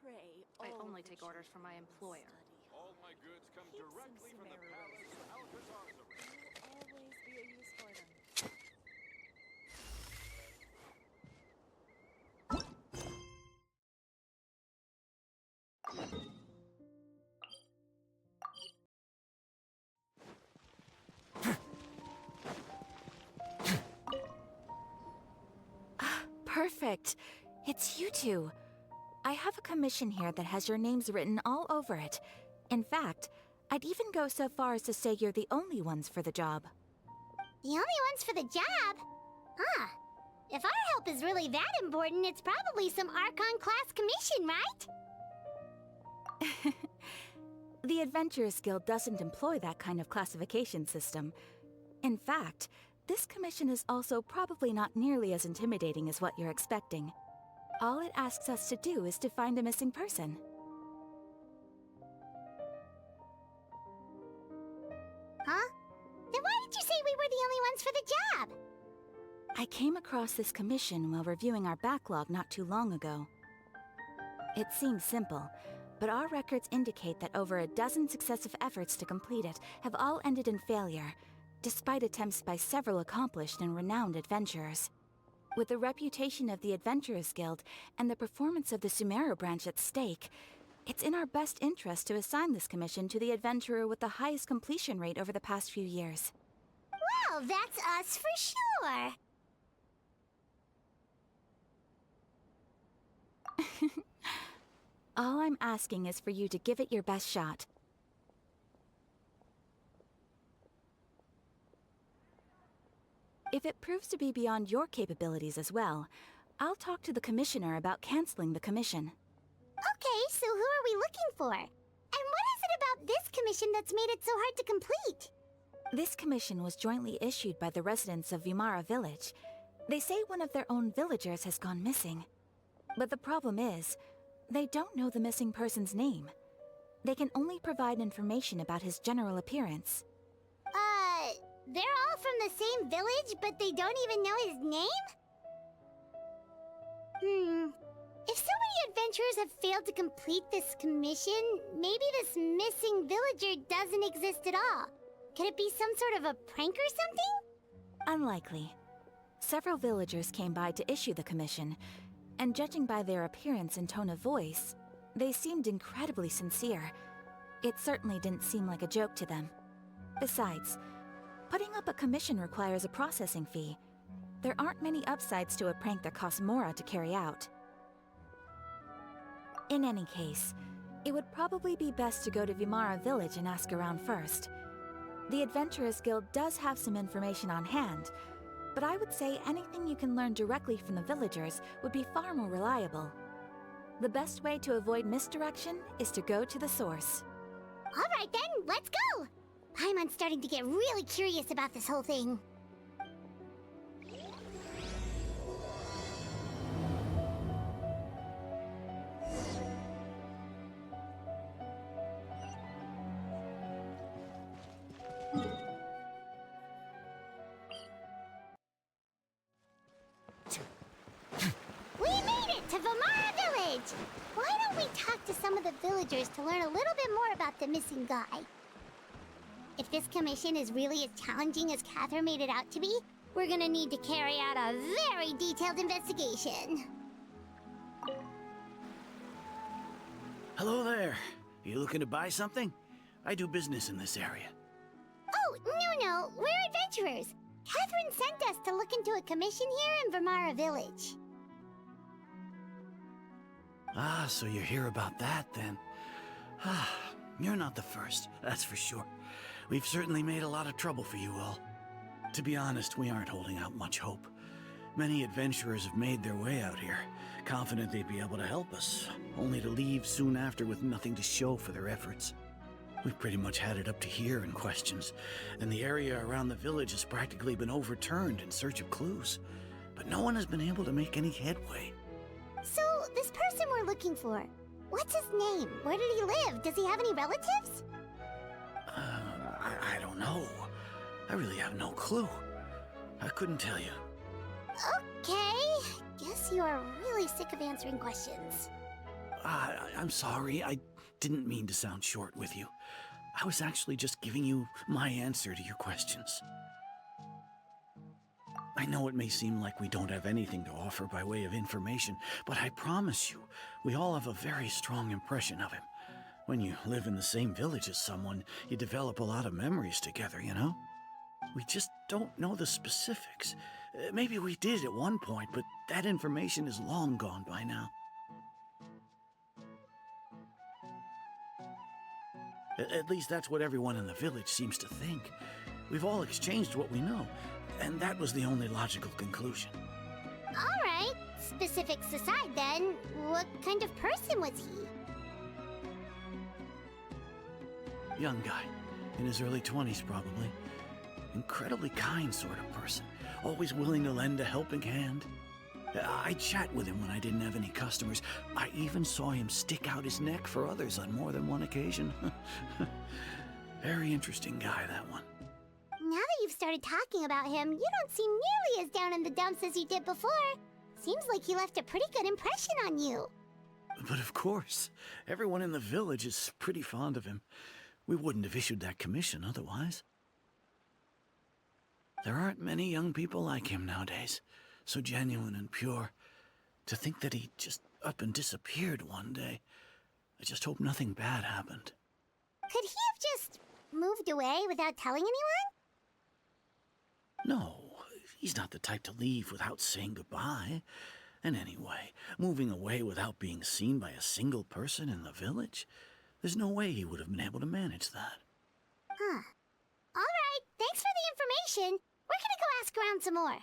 pray I all only the take orders from my children employer. study All my goods come Keep some directly from the Sumerians. palace of Alcazar. There will always be a use for them. Perfect. It's you two. I have a commission here that has your names written all over it. In fact, I'd even go so far as to say you're the only ones for the job. The only ones for the job? Huh. If our help is really that important, it's probably some Archon-class commission, right? The Adventurers Guild doesn't employ that kind of classification system. In fact, this commission is also probably not nearly as intimidating as what you're expecting. All it asks us to do is to find a missing person. Huh? Then why did you say we were the only ones for the job? I came across this commission while reviewing our backlog not too long ago. It seems simple, but our records indicate that over a dozen successive efforts to complete it have all ended in failure, despite attempts by several accomplished and renowned adventurers. With the reputation of the Adventurers Guild and the performance of the Sumeru branch at stake, it's in our best interest to assign this commission to the adventurer with the highest completion rate over the past few years. Well, that's us for sure. All I'm asking is for you to give it your best shot. If it proves to be beyond your capabilities as well, I'll talk to the commissioner about canceling the commission. Okay, so who are we looking for? And what is it about this commission that's made it so hard to complete? This commission was jointly issued by the residents of Vimara Village. They say one of their own villagers has gone missing. But the problem is, they don't know the missing person's name. They can only provide information about his general appearance. They're all from the same village, but they don't even know his name? If so many adventurers have failed to complete this commission, maybe this missing villager doesn't exist at all. Could it be some sort of a prank or something? Unlikely. Several villagers came by to issue the commission, and judging by their appearance and tone of voice, they seemed incredibly sincere. It certainly didn't seem like a joke to them. Besides, putting up a commission requires a processing fee. There aren't many upsides to a prank that costs Mora to carry out. In any case, it would probably be best to go to Vimara Village and ask around first. The Adventurers Guild does have some information on hand, but I would say anything you can learn directly from the villagers would be far more reliable. The best way to avoid misdirection is to go to the source. All right then, let's go! Paimon's starting to get really curious about this whole thing. We made it to Vimara Village! Why don't we talk to some of the villagers to learn a little bit more about the missing guy? If this commission is really as challenging as Catherine made it out to be, we're gonna need to carry out a very detailed investigation. Hello there. You looking to buy something? I do business in this area. Oh, no, we're adventurers. Catherine sent us to look into a commission here in Vimara Village. Ah, so you're here about that then. Ah, you're not the first, that's for sure. We've certainly made a lot of trouble for you all. To be honest, we aren't holding out much hope. Many adventurers have made their way out here, confident they'd be able to help us, only to leave soon after with nothing to show for their efforts. We've pretty much had it up to here in questions, and the area around the village has practically been overturned in search of clues. But no one has been able to make any headway. So, this person we're looking for, what's his name? Where did he live? Does he have any relatives? I don't know. I really have no clue. I couldn't tell you. Okay, guess you are really sick of answering questions. I'm sorry. I didn't mean to sound short with you. I was actually just giving you my answer to your questions. I know it may seem like we don't have anything to offer by way of information, but I promise you, we all have a very strong impression of him. When you live in the same village as someone, you develop a lot of memories together, you know? We just don't know the specifics. Maybe we did at one point, but that information is long gone by now. At least that's what everyone in the village seems to think. We've all exchanged what we know, and that was the only logical conclusion. All right, specifics aside then, what kind of person was he? Young guy, in his early 20s probably. Incredibly kind sort of person, always willing to lend a helping hand. I'd chat with him when I didn't have any customers. I even saw him stick out his neck for others on more than one occasion. Very interesting guy, that one. Now that you've started talking about him, you don't seem nearly as down in the dumps as you did before. Seems like he left a pretty good impression on you. But of course, everyone in the village is pretty fond of him. We wouldn't have issued that commission otherwise. There aren't many young people like him nowadays, so genuine and pure. To think that he just up and disappeared one day. I just hope nothing bad happened. Could he have just moved away without telling anyone? No, he's not the type to leave without saying goodbye. And anyway, moving away without being seen by a single person in the village, there's no way he would have been able to manage that. Huh. All right, thanks for the information. We're gonna go ask around some more.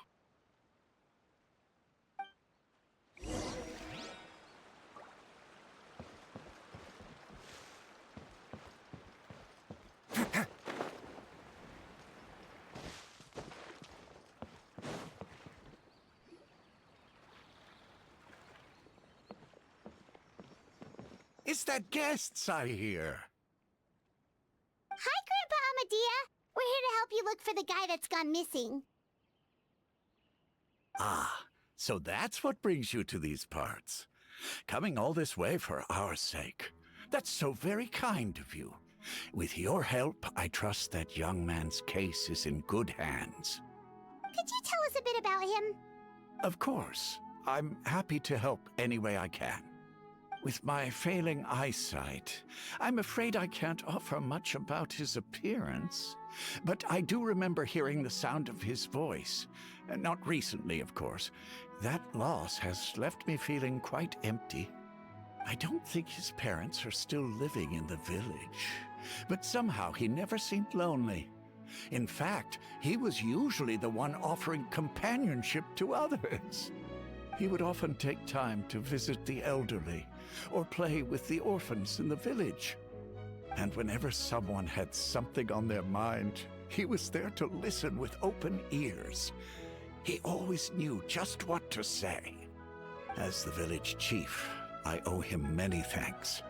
It's that guests I hear. Hi, Grandpa Amadea. We're here to help you look for the guy that's gone missing. Ah, so that's what brings you to these parts. Coming all this way for our sake. That's so very kind of you. With your help, I trust that young man's case is in good hands. Could you tell us a bit about him? Of course. I'm happy to help any way I can. With my failing eyesight, I'm afraid I can't offer much about his appearance. But I do remember hearing the sound of his voice. Not recently, of course. That loss has left me feeling quite empty. I don't think his parents are still living in the village. But somehow he never seemed lonely. In fact, he was usually the one offering companionship to others. He would often take time to visit the elderly or play with the orphans in the village. And whenever someone had something on their mind, he was there to listen with open ears. He always knew just what to say. As the village chief, I owe him many thanks.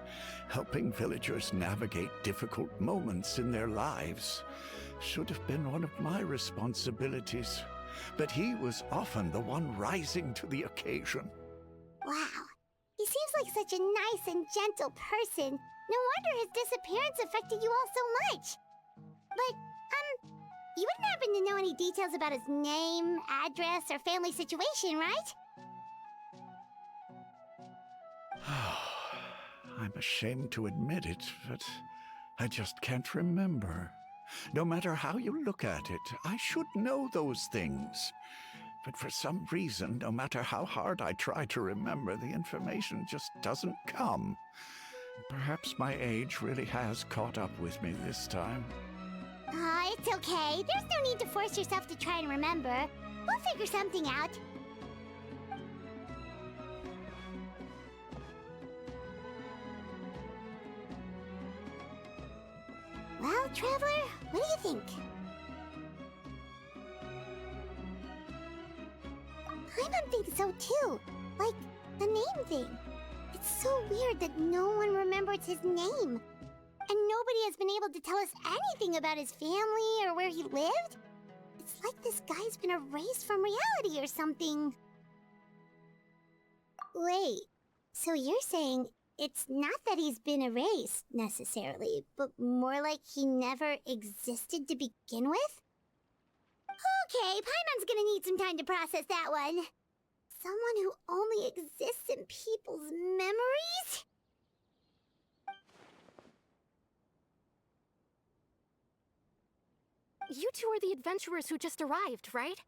Helping villagers navigate difficult moments in their lives should have been one of my responsibilities. But he was often the one rising to the occasion. Wow. He seems like such a nice and gentle person. No wonder his disappearance affected you all so much. But, you wouldn't happen to know any details about his name, address, or family situation, right? I'm ashamed to admit it, but I just can't remember. No matter how you look at it, I should know those things. But for some reason, no matter how hard I try to remember, the information just doesn't come. Perhaps my age really has caught up with me this time. It's okay. There's no need to force yourself to try and remember. We'll figure something out. Well, Traveler, what do you think? I think so too. Like, the name thing. It's so weird that no one remembers his name. And nobody has been able to tell us anything about his family or where he lived. It's like this guy's been erased from reality or something. Wait, so you're saying It's not that he's been erased, necessarily, but more like he never existed to begin with? Okay, Paimon's gonna need some time to process that one. Someone who only exists in people's memories? You two are the adventurers who just arrived, right?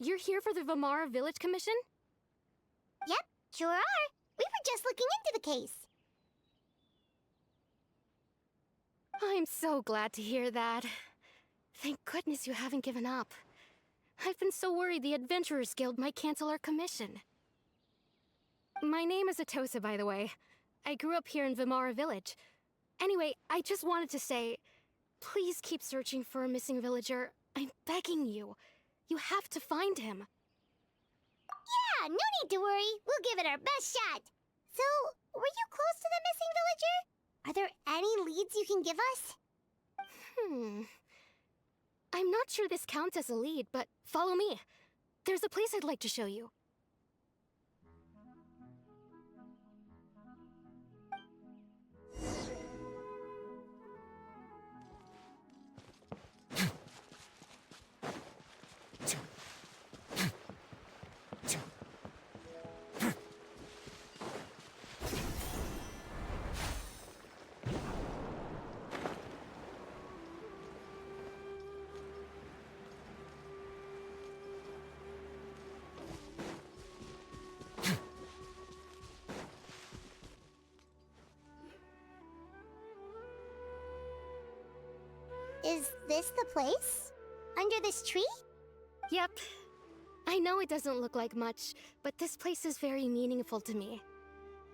You're here for the Vamara Village Commission? Yep, sure are. We were just looking into the case. I'm so glad to hear that. Thank goodness you haven't given up. I've been so worried the Adventurers Guild might cancel our commission. My name is Atosa, by the way. I grew up here in Vamara Village. Anyway, I just wanted to say, please keep searching for a missing villager. I'm begging you. You have to find him. Yeah, no need to worry. We'll give it our best shot. So, were you close to the missing villager? Are there any leads you can give us? I'm not sure this counts as a lead, but follow me. There's a place I'd like to show you. Is this the place? Under this tree? Yep. I know it doesn't look like much, but this place is very meaningful to me.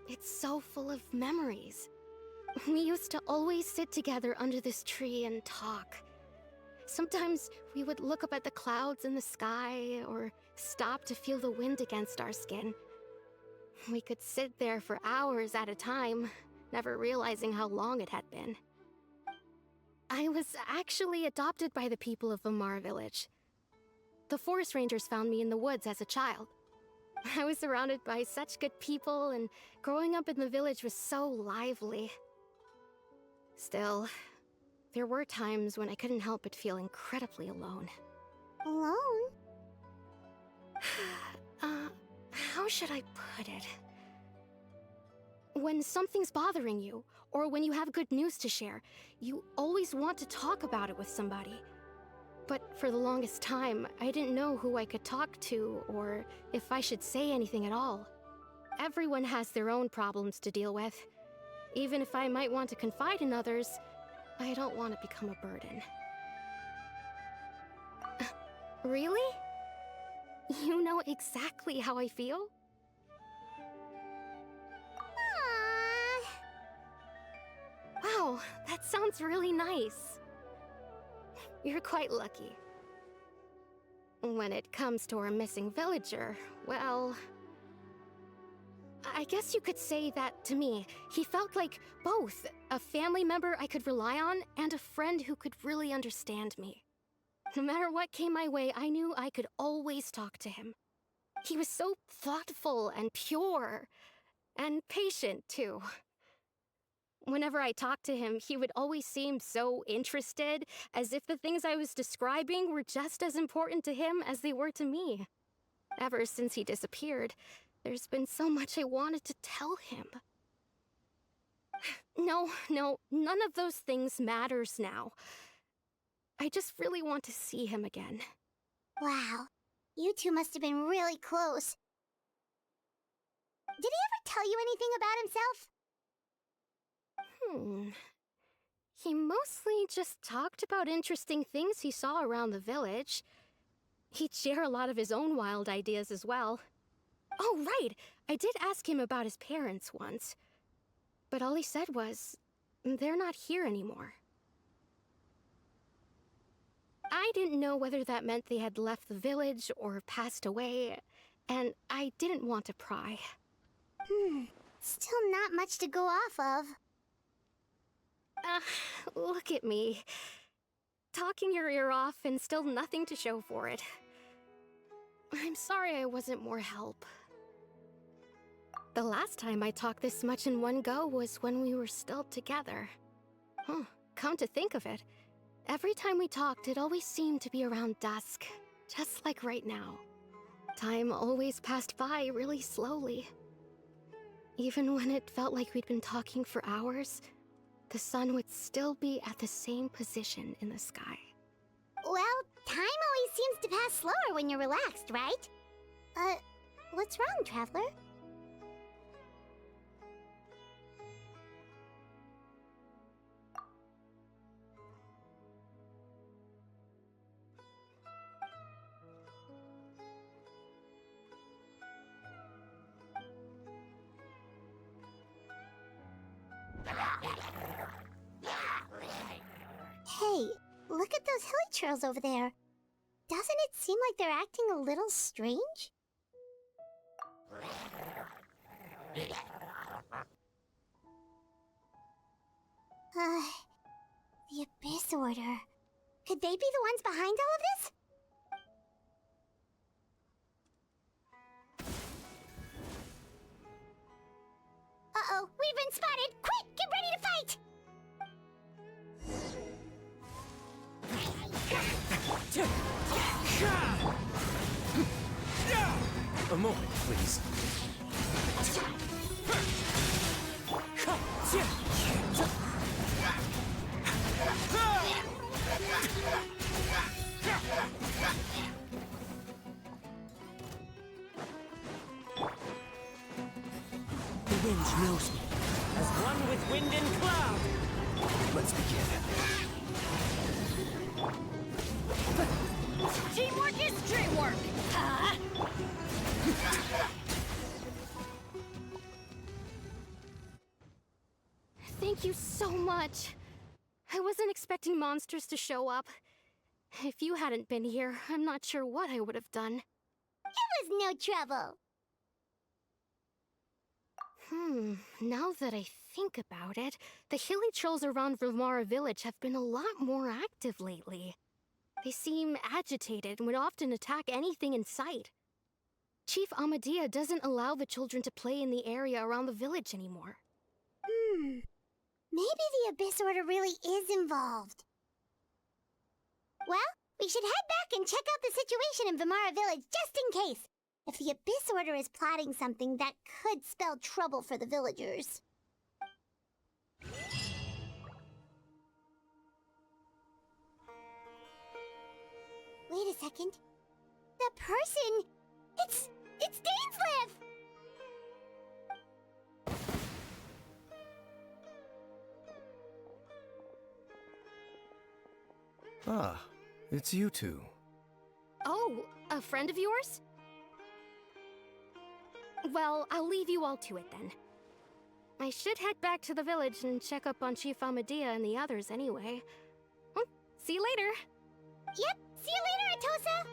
It's so full of memories. We used to always sit together under this tree and talk. Sometimes we would look up at the clouds in the sky, or stop to feel the wind against our skin. We could sit there for hours at a time, never realizing how long it had been. I was actually adopted by the people of Vamara Village. The forest rangers found me in the woods as a child. I was surrounded by such good people, and growing up in the village was so lively. Still, there were times when I couldn't help but feel incredibly alone. Alone? How should I put it? When something's bothering you, or when you have good news to share, you always want to talk about it with somebody. But for the longest time, I didn't know who I could talk to, or if I should say anything at all. Everyone has their own problems to deal with. Even if I might want to confide in others, I don't want to become a burden. Really? You know exactly how I feel? Wow, that sounds really nice. You're quite lucky. When it comes to our missing villager, well, I guess you could say that to me. He felt like both a family member I could rely on and a friend who could really understand me. No matter what came my way, I knew I could always talk to him. He was so thoughtful and pure, and patient, too. Whenever I talked to him, he would always seem so interested, as if the things I was describing were just as important to him as they were to me. Ever since he disappeared, there's been so much I wanted to tell him. No, none of those things matters now. I just really want to see him again. Wow, you two must have been really close. Did he ever tell you anything about himself? He mostly just talked about interesting things he saw around the village. He'd share a lot of his own wild ideas as well. Oh, right! I did ask him about his parents once. But all he said was, they're not here anymore. I didn't know whether that meant they had left the village or passed away, and I didn't want to pry. Still not much to go off of. Look at me. Talking your ear off and still nothing to show for it. I'm sorry I wasn't more help. The last time I talked this much in one go was when we were still together. Huh, come to think of it, every time we talked, it always seemed to be around dusk, just like right now. Time always passed by really slowly. Even when it felt like we'd been talking for hours, the sun would still be at the same position in the sky. Well, time always seems to pass slower when you're relaxed, right? What's wrong, Traveler? Hey, look at those hilly trails over there. Doesn't it seem like they're acting a little strange? The Abyss Order. Could they be the ones behind all of this? Uh-oh, we've been spotted! Quick, get ready to fight! A moment, please. The wind knows me, as one with wind and cloud. Let's begin. Teamwork is dreamwork! Thank you so much. I wasn't expecting monsters to show up. If you hadn't been here, I'm not sure what I would have done. It was no trouble. Now that I think about it, the hilly trolls around Vimara village have been a lot more active lately. They seem agitated and would often attack anything in sight. Chief Amadea doesn't allow the children to play in the area around the village anymore. Maybe the Abyss Order really is involved. Well, we should head back and check out the situation in Vimara village just in case. If the Abyss Order is plotting something that could spell trouble for the villagers. Wait a second. The person... It's Dainsleif! Ah, it's you two. Oh, a friend of yours? Well, I'll leave you all to it then. I should head back to the village and check up on Chief Amadea and the others anyway. Well, see you later. Yep, see you later, Atosa!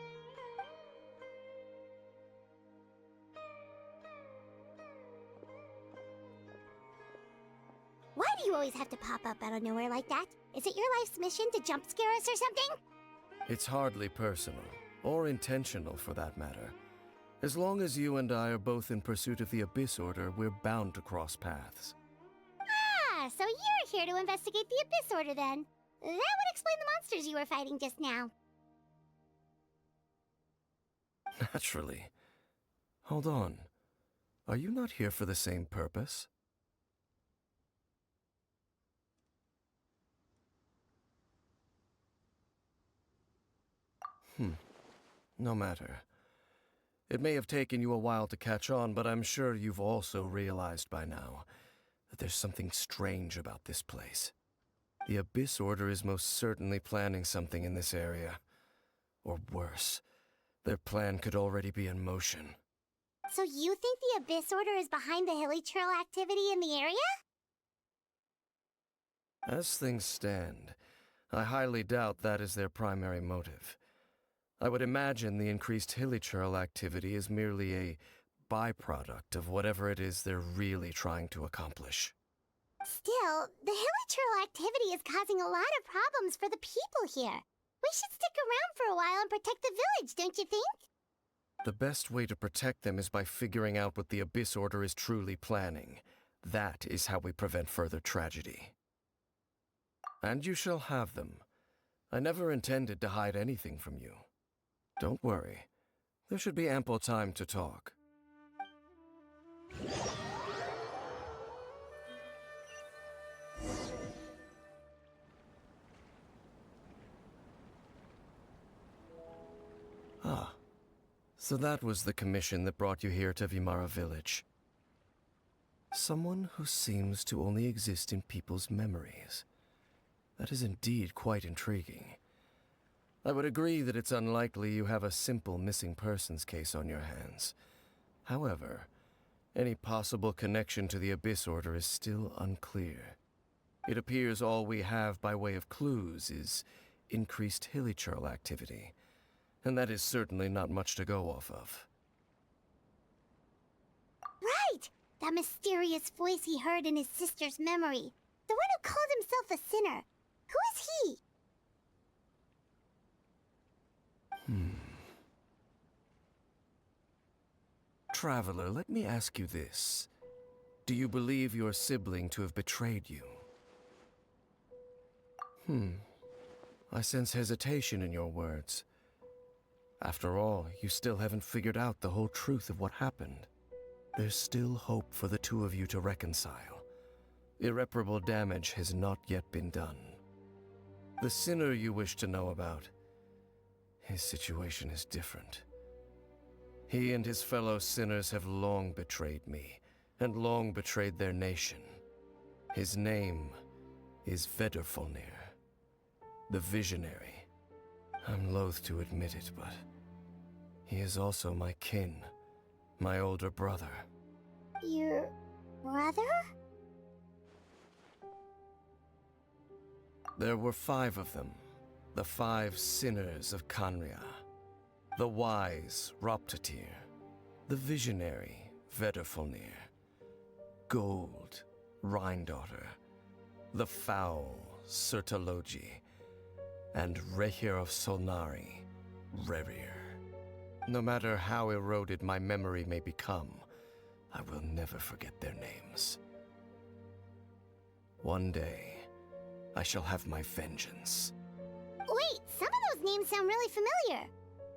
Why do you always have to pop up out of nowhere like that? Is it your life's mission to jump scare us or something? It's hardly personal, or intentional for that matter. As long as you and I are both in pursuit of the Abyss Order, we're bound to cross paths. Ah, so you're here to investigate the Abyss Order then. That would explain the monsters you were fighting just now. Naturally. Hold on. Are you not here for the same purpose? No matter. It may have taken you a while to catch on, but I'm sure you've also realized by now that there's something strange about this place. The Abyss Order is most certainly planning something in this area. Or worse, their plan could already be in motion. So you think the Abyss Order is behind the hilly trail activity in the area? As things stand, I highly doubt that is their primary motive. I would imagine the increased hilly trail activity is merely a byproduct of whatever it is they're really trying to accomplish. Still, the hilly trail activity is causing a lot of problems for the people here. We should stick around for a while and protect the village, don't you think? The best way to protect them is by figuring out what the Abyss Order is truly planning. That is how we prevent further tragedy. And you shall have them. I never intended to hide anything from you. Don't worry. There should be ample time to talk. Ah. So that was the commission that brought you here to Vimara Village. Someone who seems to only exist in people's memories. That is indeed quite intriguing. I would agree that it's unlikely you have a simple missing persons case on your hands. However, any possible connection to the Abyss Order is still unclear. It appears all we have by way of clues is increased hilichurl activity. And that is certainly not much to go off of. Right! That mysterious voice he heard in his sister's memory. The one who called himself a sinner. Who is he? Traveler, let me ask you this. Do you believe your sibling to have betrayed you? I sense hesitation in your words. After all, you still haven't figured out the whole truth of what happened. There's still hope for the two of you to reconcile. Irreparable damage has not yet been done. The sinner you wish to know about, his situation is different. He and his fellow sinners have long betrayed me, and long betrayed their nation. His name is Vedrfolnir, the Visionary. I'm loath to admit it, but he is also my kin, my older brother. Your brother? There were 5 of them, the 5 sinners of Khanria. The wise Roptatir, the visionary Vedrfolnir, Gold Rhindaughter, the foul Sertologi, and Rehir of Solnari, Rerir. No matter how eroded my memory may become, I will never forget their names. One day, I shall have my vengeance. Wait, some of those names sound really familiar.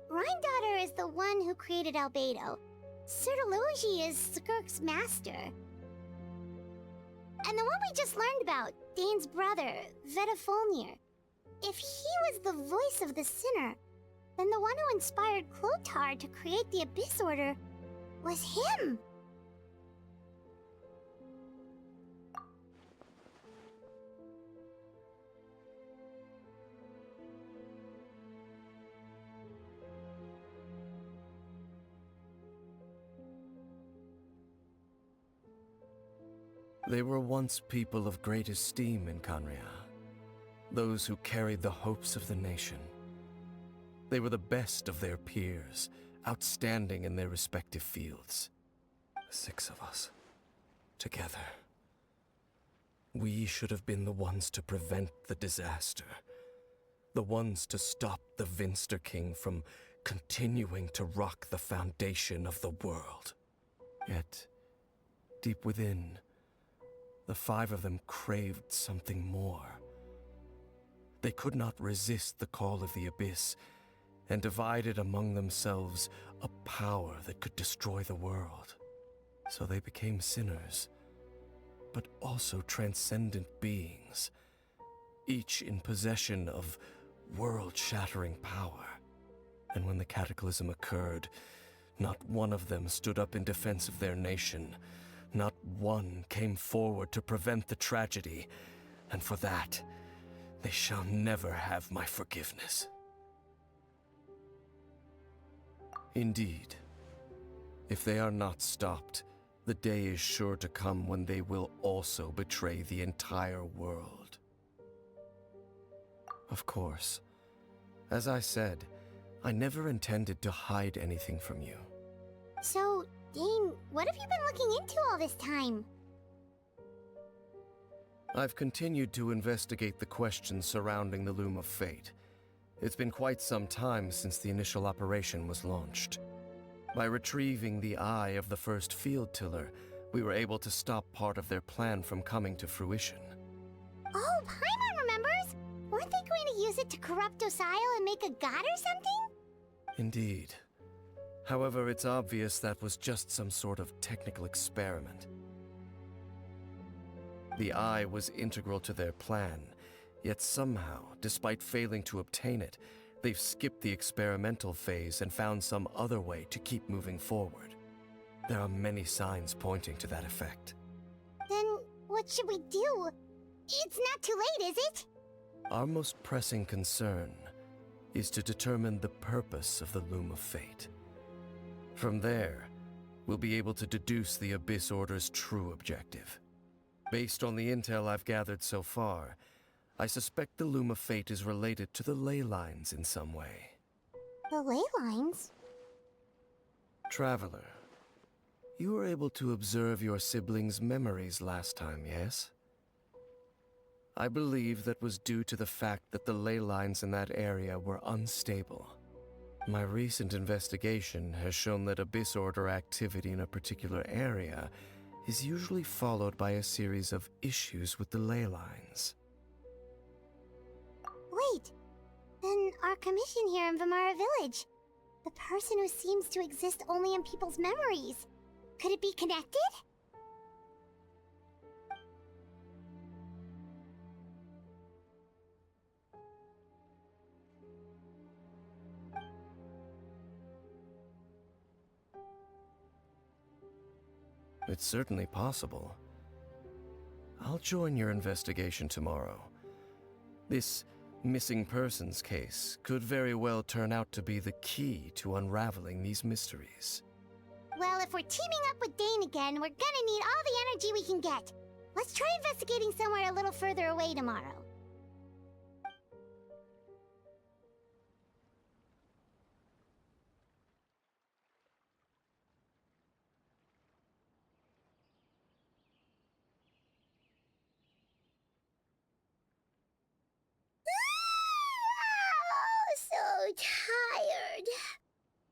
Rhindaughter is the one who created Albedo. Sertologi is Skirk's master. And the one we just learned about, Dane's brother, Vedrfolnir. If he was the voice of the sinner, then the one who inspired Clothar to create the Abyss Order was him. They were once people of great esteem in Khanria. Those who carried the hopes of the nation. They were the best of their peers, outstanding in their respective fields. 6 of us, together. We should have been the ones to prevent the disaster. The ones to stop the Vinster King from continuing to rock the foundation of the world. Yet, deep within, the 5 of them craved something more. They could not resist the call of the Abyss, and divided among themselves a power that could destroy the world. So they became sinners, but also transcendent beings, each in possession of world-shattering power. And when the cataclysm occurred, not one of them stood up in defense of their nation. Not one came forward to prevent the tragedy, and for that, they shall never have my forgiveness. Indeed, if they are not stopped, the day is sure to come when they will also betray the entire world. Of course, as I said, I never intended to hide anything from you. So, Dane, what have you been looking into all this time? I've continued to investigate the questions surrounding the Loom of Fate. It's been quite some time since the initial operation was launched. By retrieving the eye of the first field tiller, we were able to stop part of their plan from coming to fruition. Oh, Paimon remembers! Weren't they going to use it to corrupt Osial and make a god or something? Indeed. However, it's obvious that was just some sort of technical experiment. The eye was integral to their plan, yet somehow, despite failing to obtain it, they've skipped the experimental phase and found some other way to keep moving forward. There are many signs pointing to that effect. Then what should we do? It's not too late, is it? Our most pressing concern is to determine the purpose of the Loom of Fate. From there, we'll be able to deduce the Abyss Order's true objective. Based on the intel I've gathered so far, I suspect the Loom of Fate is related to the ley lines in some way. The ley lines? Traveler, you were able to observe your siblings' memories last time, yes? I believe that was due to the fact that the ley lines in that area were unstable. My recent investigation has shown that Abyss Order activity in a particular area is usually followed by a series of issues with the ley lines. Wait, then our commission here in Vimara Village, the person who seems to exist only in people's memories, could it be connected? It's certainly possible. I'll join your investigation tomorrow. This missing persons case could very well turn out to be the key to unraveling these mysteries. Well, if we're teaming up with Dane again, we're gonna need all the energy we can get. Let's try investigating somewhere a little further away tomorrow. So tired.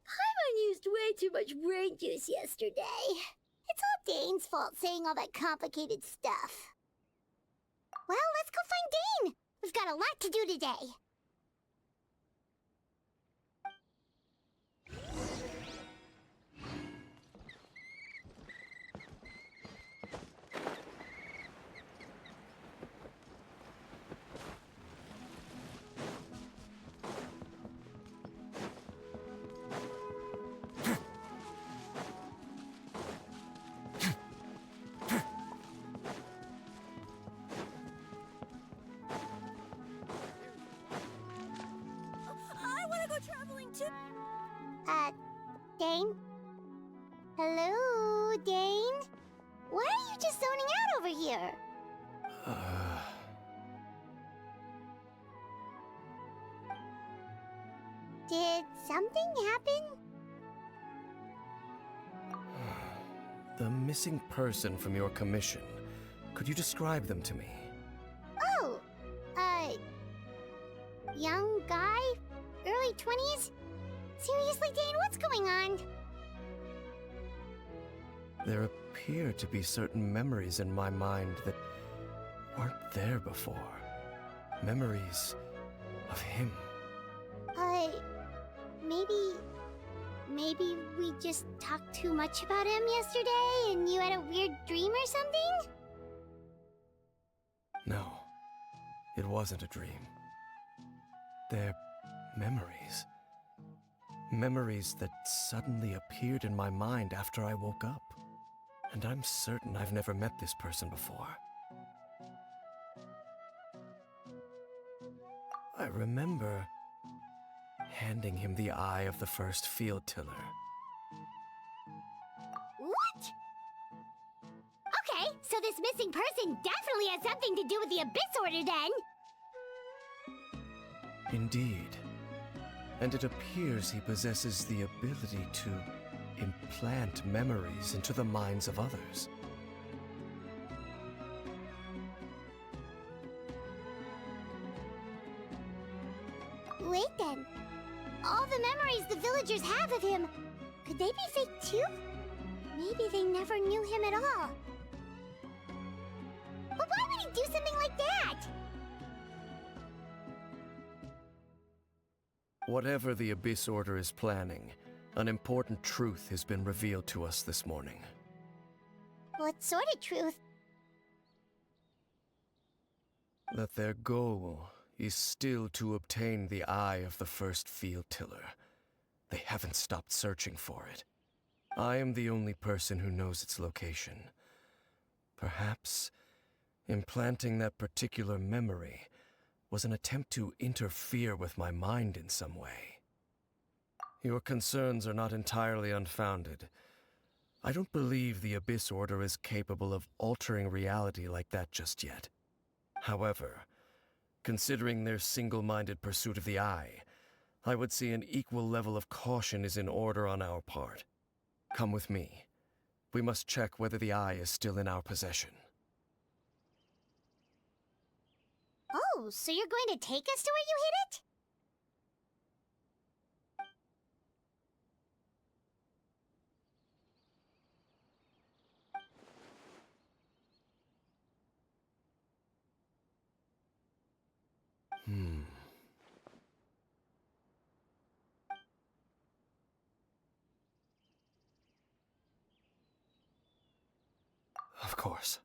Paimon used way too much brain juice yesterday. It's all Dane's fault saying all that complicated stuff. Well, let's go find Dane. We've got a lot to do today. Dane? Hello, Dane? Why are you just zoning out over here? Did something happen? The missing person from your commission. Could you describe them to me? Oh, young guy? Early 20s? Seriously, Dane, what's going on? There appear to be certain memories in my mind that weren't there before. Memories of him. Maybe we just talked too much about him yesterday and you had a weird dream or something? No, it wasn't a dream. They're memories. Memories that suddenly appeared in my mind after I woke up. And I'm certain I've never met this person before. I remember handing him the eye of the first field tiller. What? Okay, so this missing person definitely has something to do with the Abyss Order then! Indeed. And it appears he possesses the ability to implant memories into the minds of others. Wait then. All the memories the villagers have of him, Could they be fake too? Maybe they never knew him at all. But why would he do something like that? Whatever the Abyss Order is planning, an important truth has been revealed to us this morning. What sort of truth? That their goal is still to obtain the eye of the first field tiller. They haven't stopped searching for it. I am the only person who knows its location. Perhaps implanting that particular memory was an attempt to interfere with my mind in some way. Your concerns are not entirely unfounded. I don't believe the Abyss Order is capable of altering reality like that just yet. However, considering their single-minded pursuit of the Eye, I would say an equal level of caution is in order on our part. Come with me. We must check whether the Eye is still in our possession. Oh, so you're going to take us to where you hid it? Of course.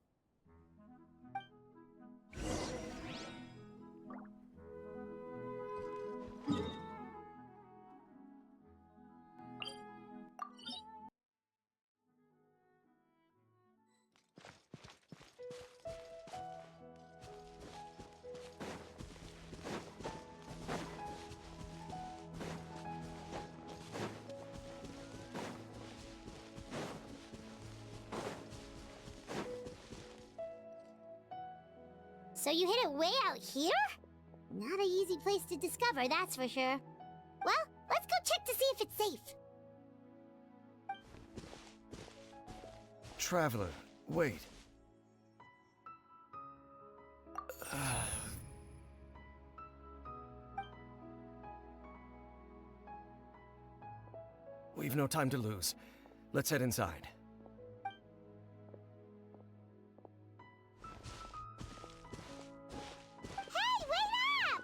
So you hid it way out here? Not an easy place to discover, that's for sure. Well, let's go check to see if it's safe. Traveler, wait. We've no time to lose. Let's head inside. Hey, wait up!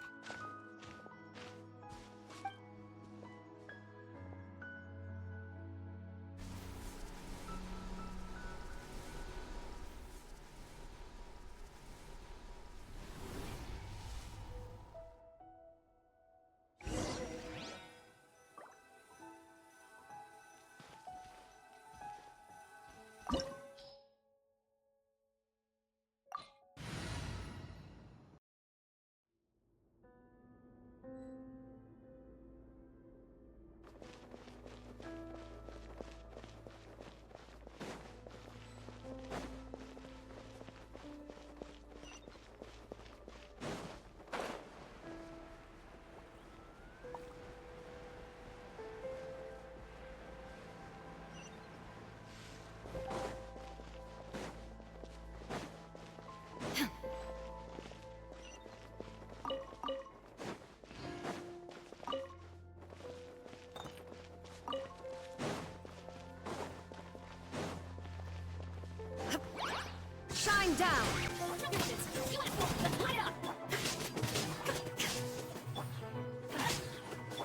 Shine down!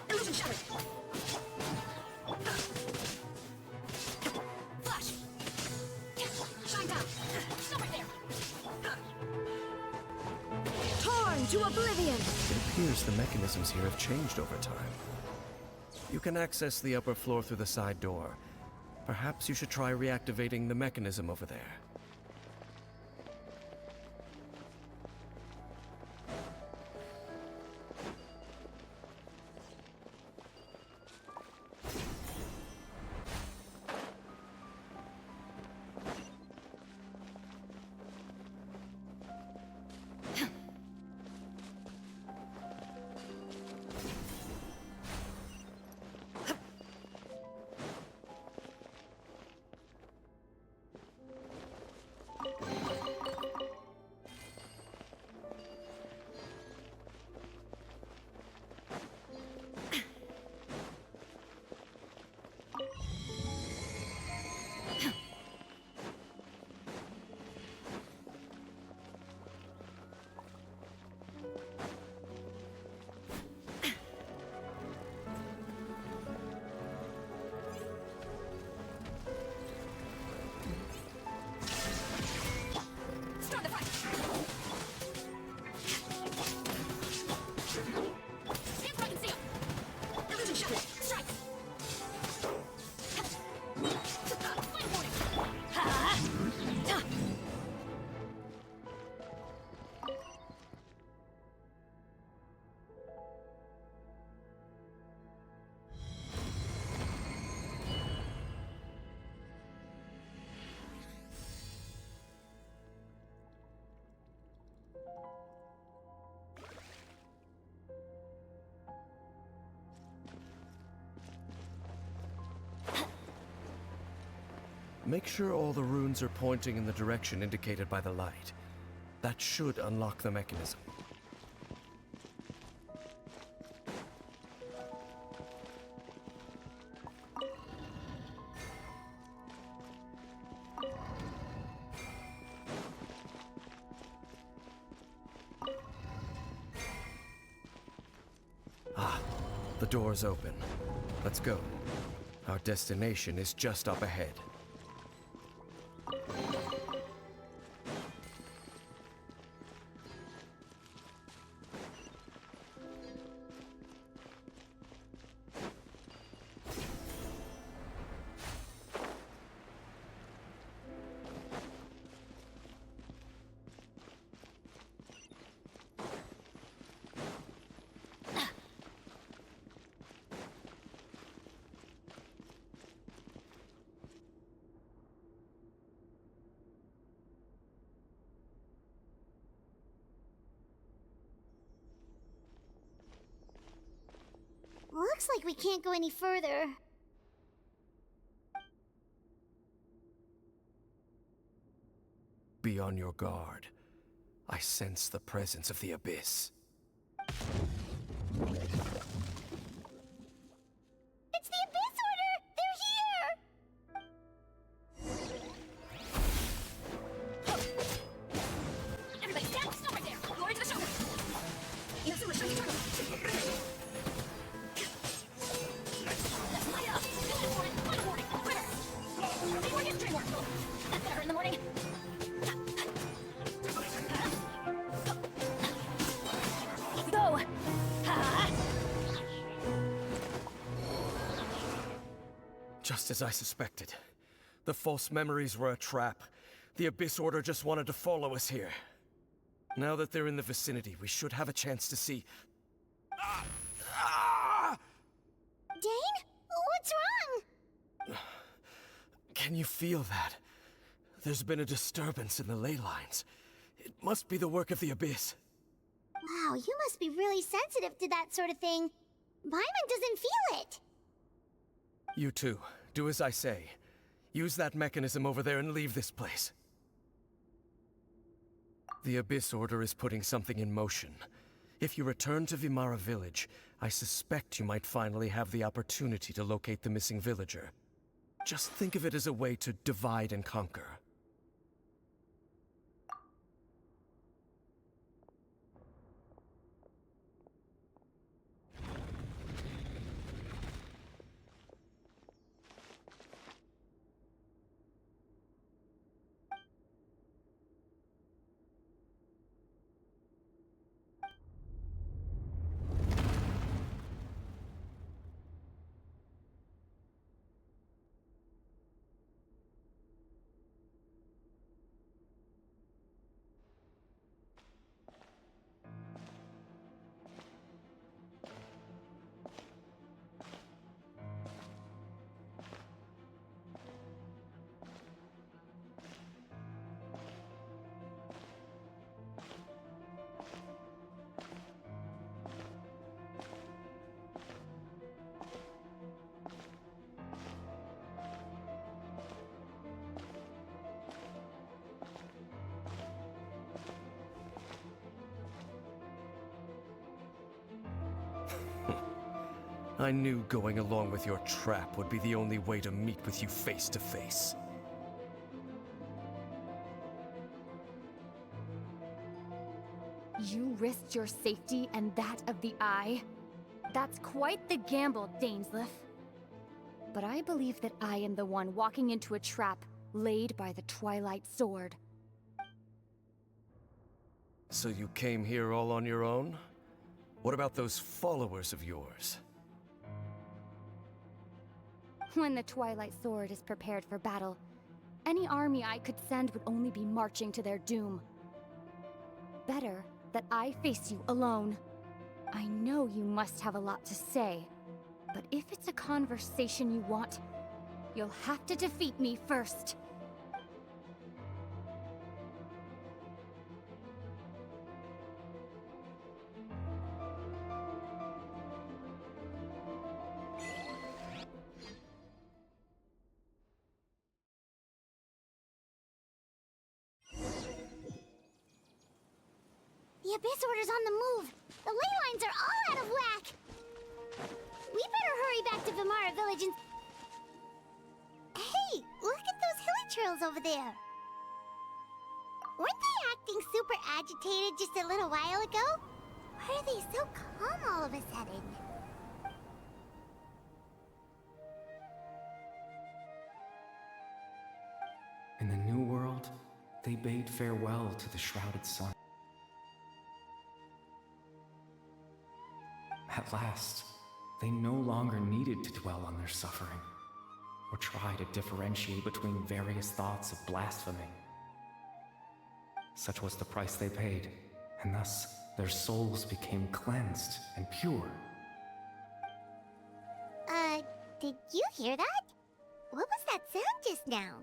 Illusion shattered! Flash! Shine down! Stop right there! Torn to oblivion! It appears the mechanisms here have changed over time. You can access the upper floor through the side door. Perhaps you should try reactivating the mechanism over there. Make sure all the runes are pointing in the direction indicated by the light. That should unlock the mechanism. Ah, the door's open. Let's go. Our destination is just up ahead. Looks like we can't go any further. Be on your guard. I sense the presence of the abyss. It's the Abyss Order! They're here! Everybody stand! Stop right there! Go into the shoulder! Irrisolto, show your turtle! Let's light it up! Go for it! Final warning! River! Need more history work! That's gonna hurt in the morning! Go! Just as I suspected. The false memories were a trap. The Abyss Order just wanted to follow us here. Now that they're in the vicinity, we should have a chance to see... Dane? What's wrong? Can you feel that? There's been a disturbance in the ley lines. It must be the work of the Abyss. Wow, you must be really sensitive to that sort of thing. Paimon doesn't feel it. You too. Do as I say. Use that mechanism over there and leave this place. The Abyss Order is putting something in motion. If you return to Vimara Village, I suspect you might finally have the opportunity to locate the missing villager. Just think of it as a way to divide and conquer. I knew going along with your trap would be the only way to meet with you face to face. You risked your safety and that of the Eye? That's quite the gamble, Dainsleif. But I believe that I am the one walking into a trap laid by the Twilight Sword. So you came here all on your own? What about those followers of yours? When the Twilight Sword is prepared for battle, any army I could send would only be marching to their doom. Better that I face you alone. I know you must have a lot to say, but if it's a conversation you want, you'll have to defeat me first. The Abyss Order's on the move. The ley lines are all out of whack. We better hurry back to Vimara Village and... Hey, look at those hilly trails over there. Weren't they acting super agitated just a little while ago? Why are they so calm all of a sudden? In the New World, they bade farewell to the shrouded sun. At last, they no longer needed to dwell on their suffering, or try to differentiate between various thoughts of blasphemy. Such was the price they paid, and thus their souls became cleansed and pure. Did you hear that? What was that sound just now?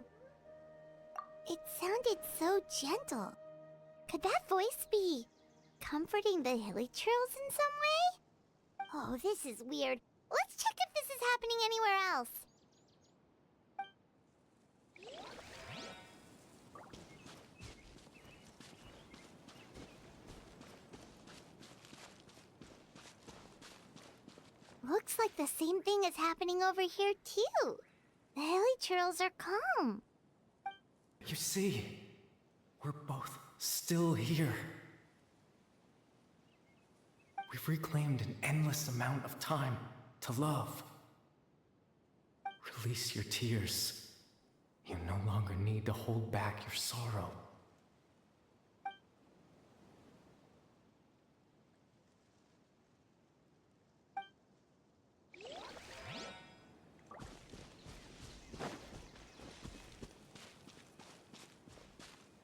It sounded so gentle. Could that voice be comforting the hilly trails in some way? Oh, this is weird. Let's check if this is happening anywhere else. Looks like the same thing is happening over here, too. The hilly trails are calm. You see, we're both still here. We've reclaimed an endless amount of time to love. Release your tears. You no longer need to hold back your sorrow.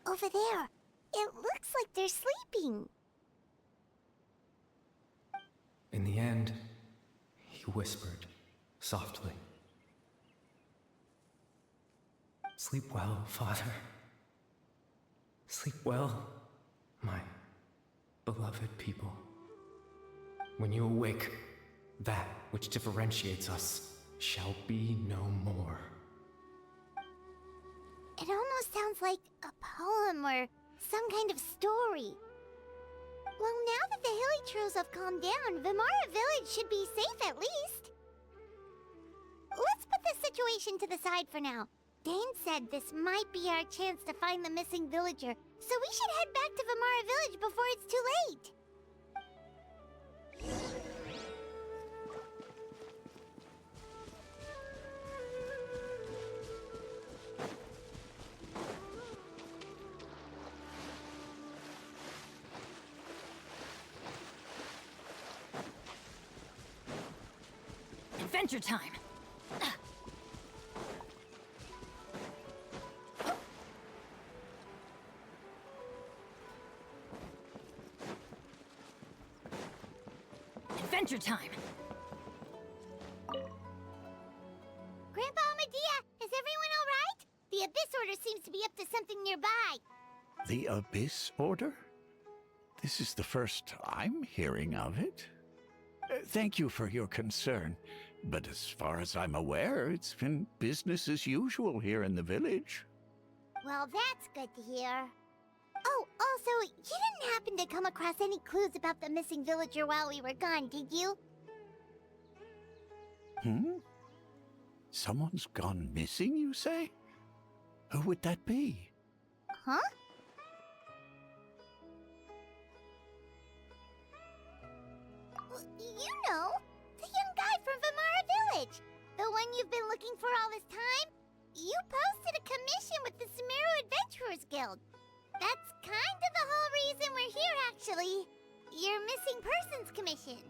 Over there. It looks like they're sleeping. In the end, he whispered softly. Sleep well, Father. Sleep well, my beloved people. When you awake, that which differentiates us shall be no more. It almost sounds like a poem or some kind of story. Well, now that the hilly trails have calmed down, Vimara Village should be safe at least. Let's put this situation to the side for now. Dane said this might be our chance to find the missing villager, so we should head back to Vimara Village before it's too late. Adventure time! Adventure time! Grandpa Medea, is everyone all right? The Abyss Order seems to be up to something nearby. The Abyss Order? This is the first I'm hearing of it. Thank you for your concern, but as far as I'm aware, it's been business as usual here in the village. Well, that's good to hear. Oh, also, you didn't happen to come across any clues about the missing villager while we were gone, did you? Someone's gone missing, you say? Who would that be? Huh? You know, the young guy from Vimara Village. The one you've been looking for all this time. You posted a commission with the Sumeru Adventurers Guild. That's kind of the whole reason we're here, actually. Your missing persons commission.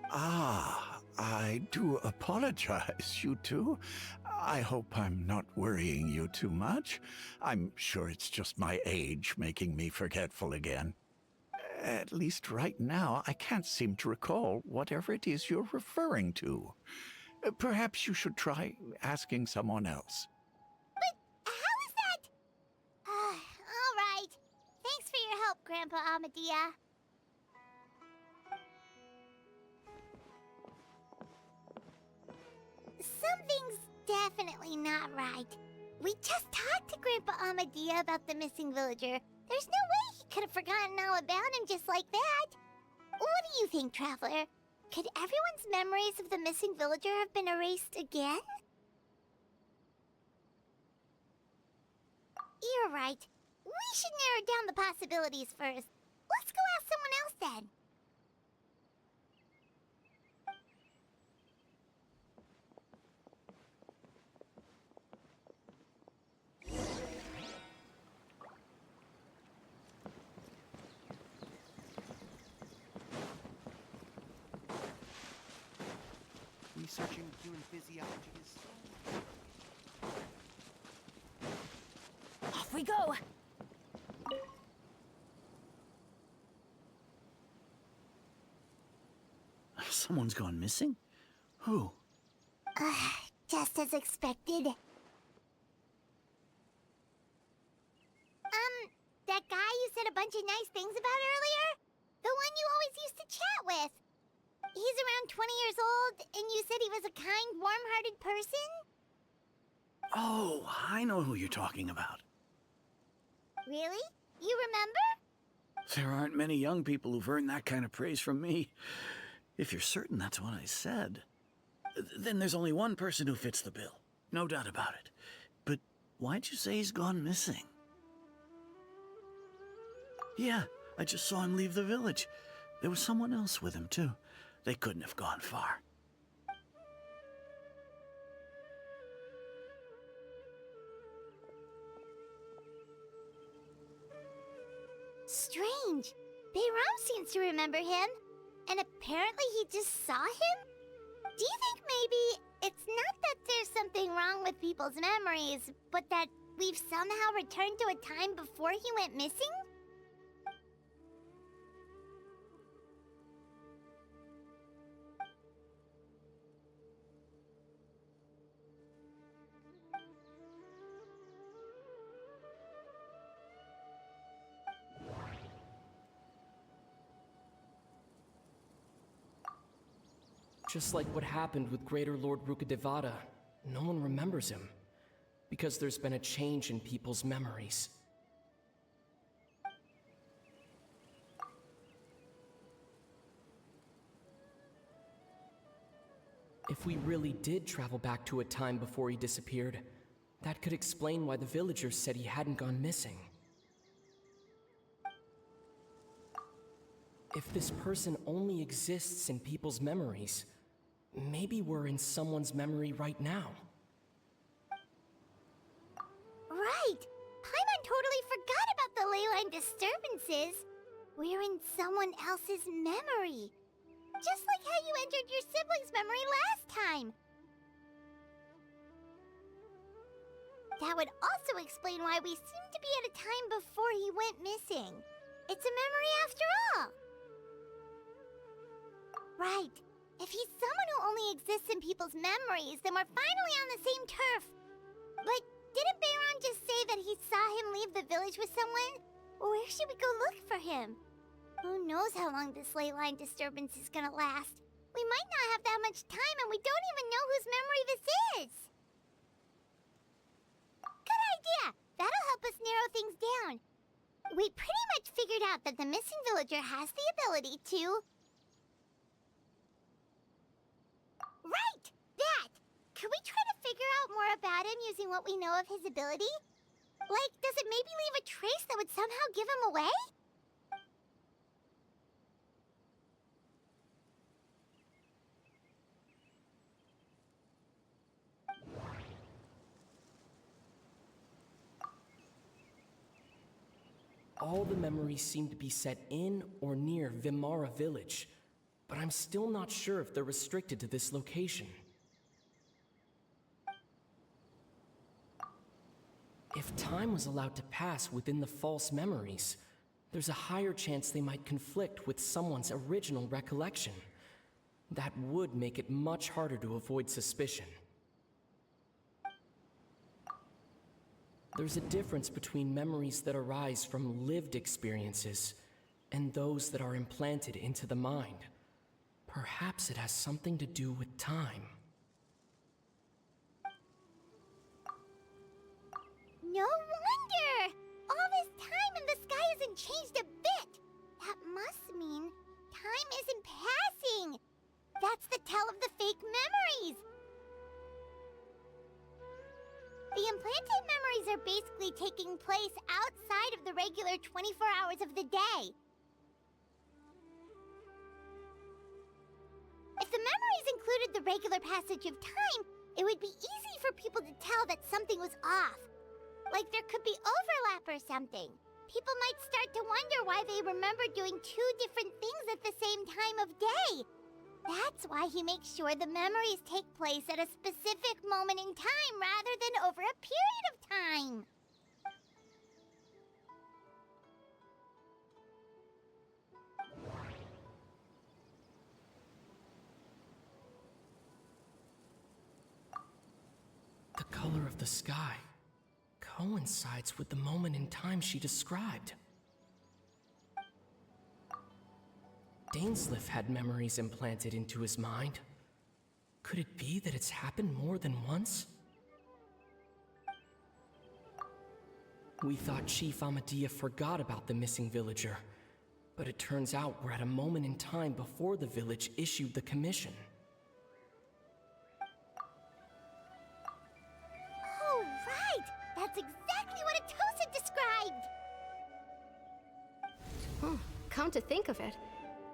Ah, I do apologize, you two. I hope I'm not worrying you too much. I'm sure it's just my age making me forgetful again. At least right now, I can't seem to recall whatever it is you're referring to. Perhaps you should try asking someone else. But how is that? All right. Thanks for your help, Grandpa Amadea. Something's definitely not right. We just talked to Grandpa Amadea about the missing villager. There's no way he could have forgotten all about him just like that. What do you think, Traveler? Could everyone's memories of the missing villager have been erased again? You're right. We should narrow down the possibilities first. Let's go ask someone else then. Researching human physiology is so... Off we go! Someone's gone missing? Who? Just as expected. That guy you said a bunch of nice things about earlier? The one you always used to chat with. He's around 20 years old, and you said he was a kind, warm-hearted person? Oh, I know who you're talking about. Really? You remember? There aren't many young people who've earned that kind of praise from me. If you're certain that's what I said, then there's only one person who fits the bill. No doubt about it. But why'd you say he's gone missing? Yeah, I just saw him leave the village. There was someone else with him, too. They couldn't have gone far. Strange. Bayram seems to remember him. And apparently he just saw him? Do you think maybe it's not that there's something wrong with people's memories, but that we've somehow returned to a time before he went missing? Just like what happened with Greater Lord Rukkhadevata, no one remembers him, because there's been a change in people's memories. If we really did travel back to a time before he disappeared, that could explain why the villagers said he hadn't gone missing. If this person only exists in people's memories, maybe we're in someone's memory right now. Right! Paimon totally forgot about the leyline disturbances. We're in someone else's memory. Just like how you entered your sibling's memory last time. That would also explain why we seem to be at a time before he went missing. It's a memory after all. Right. If he's someone who only exists in people's memories, then we're finally on the same turf. But didn't Bayron just say that he saw him leave the village with someone? Where should we go look for him? Who knows how long this ley line disturbance is gonna last? We might not have that much time, and we don't even know whose memory this is. Good idea! That'll help us narrow things down. We pretty much figured out that the missing villager has the ability to... Right! That! Could we try to figure out more about him using what we know of his ability? Like, does it maybe leave a trace that would somehow give him away? All the memories seem to be set in or near Vimara village, but I'm still not sure if they're restricted to this location. If time was allowed to pass within the false memories, there's a higher chance they might conflict with someone's original recollection. That would make it much harder to avoid suspicion. There's a difference between memories that arise from lived experiences and those that are implanted into the mind. Perhaps it has something to do with time. No wonder! All this time and the sky is hasn't changed a bit. That must mean time isn't passing. That's the tell of the fake memories. The implanted memories are basically taking place outside of the regular 24 hours of the day. If the memories included the regular passage of time, it would be easy for people to tell that something was off. Like there could be overlap or something. People might start to wonder why they remember doing two different things at the same time of day. That's why he makes sure the memories take place at a specific moment in time rather than over a period of time. The color of the sky coincides with the moment in time she described. Dainsleif had memories implanted into his mind. Could it be that it's happened more than once? We thought Chief Amadea forgot about the missing villager, but it turns out we're at a moment in time before the village issued the commission. Oh, right! That's exactly what Atosa described! Oh, come to think of it,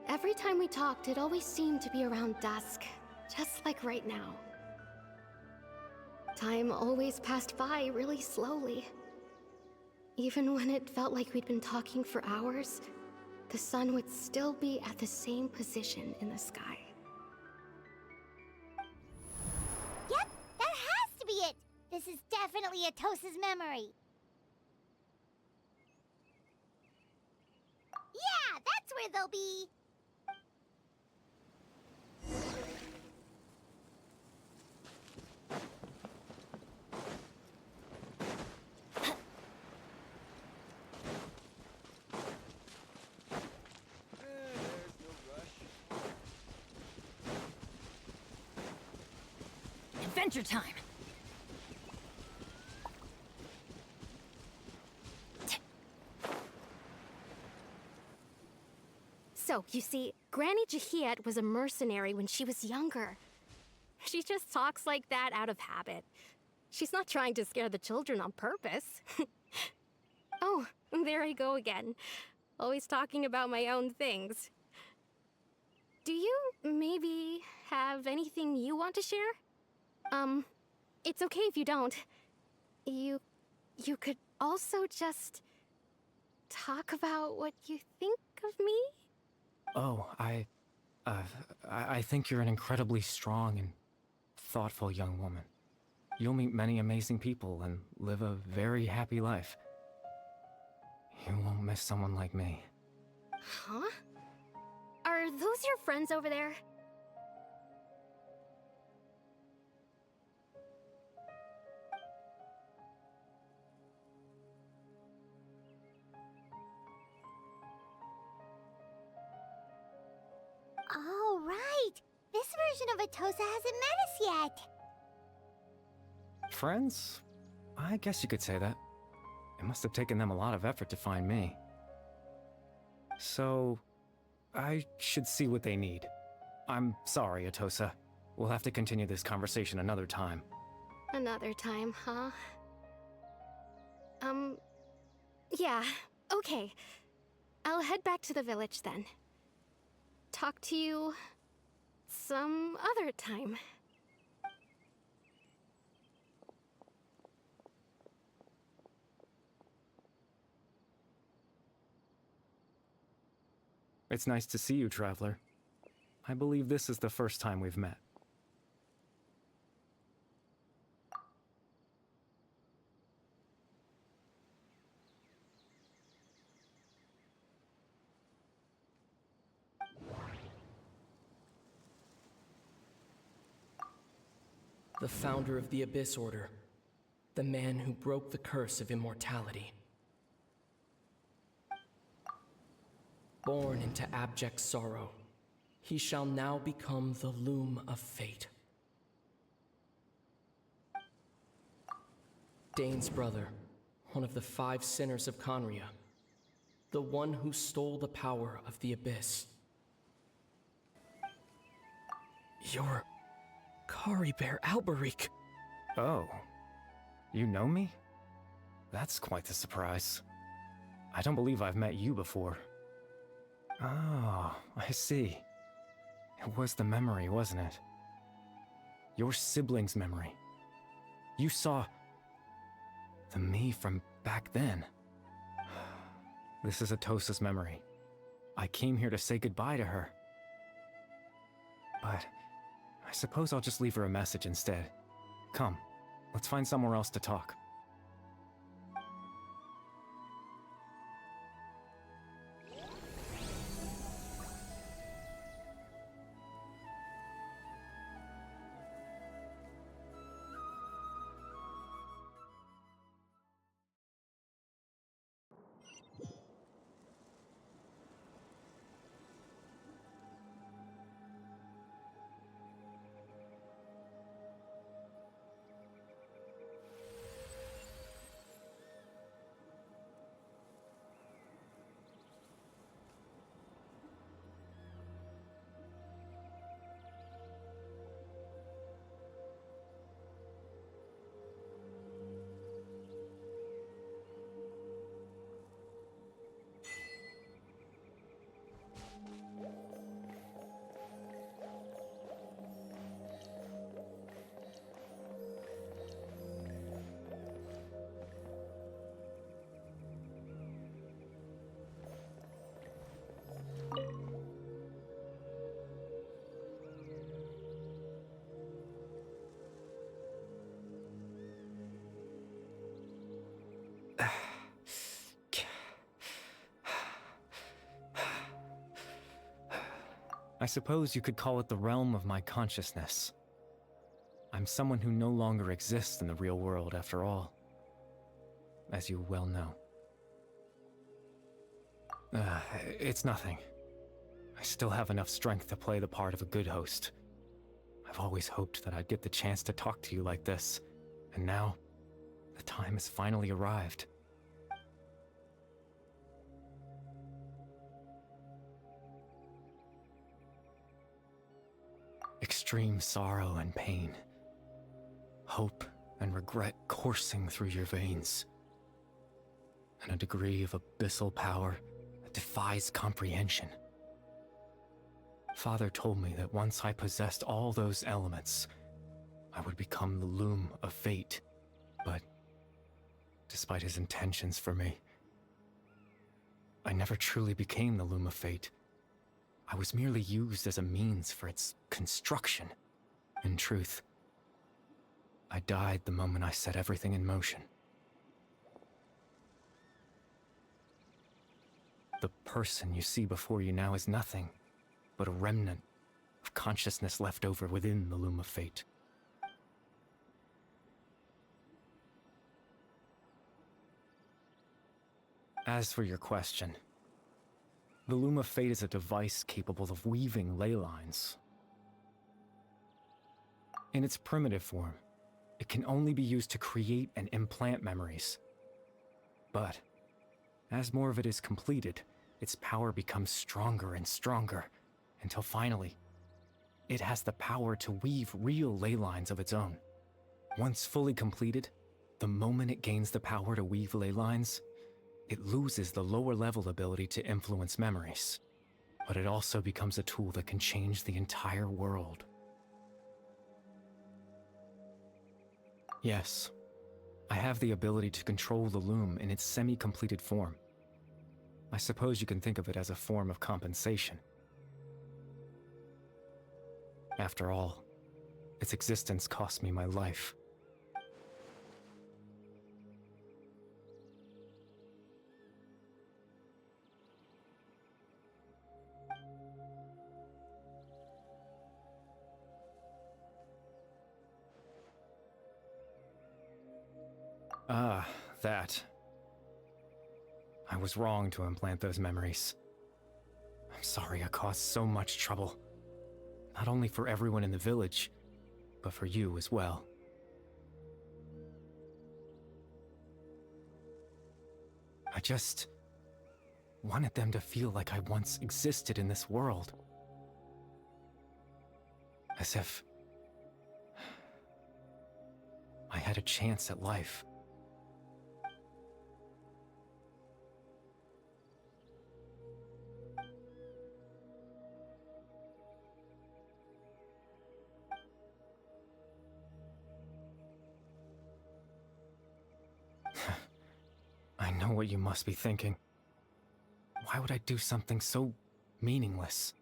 every time we talked, it always seemed to be around dusk, just like right now. Time always passed by really slowly. Even when it felt like we'd been talking for hours, the sun would still be at the same position in the sky. Yep, that has to be it! This is definitely Atosa's memory. Yeah, that's where they'll be! Adventure time! So, you see, Granny Jahiet was a mercenary when she was younger. She just talks like that out of habit. She's not trying to scare the children on purpose. Oh, there I go again. Always talking about my own things. Do you maybe have anything you want to share? It's okay if you don't. You could also just talk about what you think of me? Oh, I think you're an incredibly strong and thoughtful young woman. You'll meet many amazing people and live a very happy life. You won't miss someone like me. Huh? Are those your friends over there? Oh, right! This version of Atosa hasn't met us yet! Friends? I guess you could say that. It must have taken them a lot of effort to find me. So, I should see what they need. I'm sorry, Atosa. We'll have to continue this conversation another time. Another time, huh? Yeah, okay. I'll head back to the village then. Talk to you some other time. It's nice to see you, Traveler. I believe this is the first time we've met. The founder of the Abyss Order. The man who broke the curse of immortality. Born into abject sorrow, he shall now become the loom of fate. Dane's brother, one of the 5 sinners of Conria. The one who stole the power of the Abyss. You're Kari Bear Alberic. Oh. You know me? That's quite the surprise. I don't believe I've met you before. Oh, I see. It was the memory, wasn't it? Your sibling's memory. You saw the me from back then. This is Atosa's memory. I came here to say goodbye to her. But I suppose I'll just leave her a message instead. Come, let's find somewhere else to talk. I suppose you could call it the realm of my consciousness. I'm someone who no longer exists in the real world, after all, as you well know. It's nothing. I still have enough strength to play the part of a good host. I've always hoped that I'd get the chance to talk to you like this, and now, the time has finally arrived. Extreme sorrow and pain, hope and regret coursing through your veins, and a degree of abyssal power that defies comprehension. Father told me that once I possessed all those elements, I would become the loom of fate, but despite his intentions for me, I never truly became the loom of fate. I was merely used as a means for its construction. In truth, I died the moment I set everything in motion. The person you see before you now is nothing but a remnant of consciousness left over within the loom of fate. As for your question, the loom of fate is a device capable of weaving ley lines. In its primitive form, it can only be used to create and implant memories. But as more of it is completed, its power becomes stronger and stronger, until finally, it has the power to weave real ley lines of its own. Once fully completed, the moment it gains the power to weave ley lines, it loses the lower-level ability to influence memories, but it also becomes a tool that can change the entire world. Yes, I have the ability to control the loom in its semi-completed form. I suppose you can think of it as a form of compensation. After all, its existence cost me my life. Ah, that. I was wrong to implant those memories. I'm sorry I caused so much trouble. Not only for everyone in the village, but for you as well. wanted them to feel like I once existed in this world. As if I had a chance at life. I know what you must be thinking. Why would I do something so meaningless?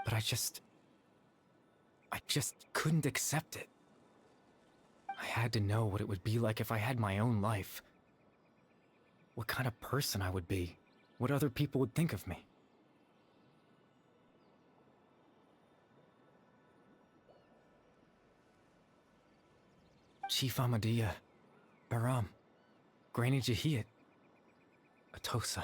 But I just couldn't accept it. I had to know what it would be like if I had my own life. What kind of person I would be. What other people would think of me. Chief Ahmadiyya, Baram, Granny Jahiyat, Atosa.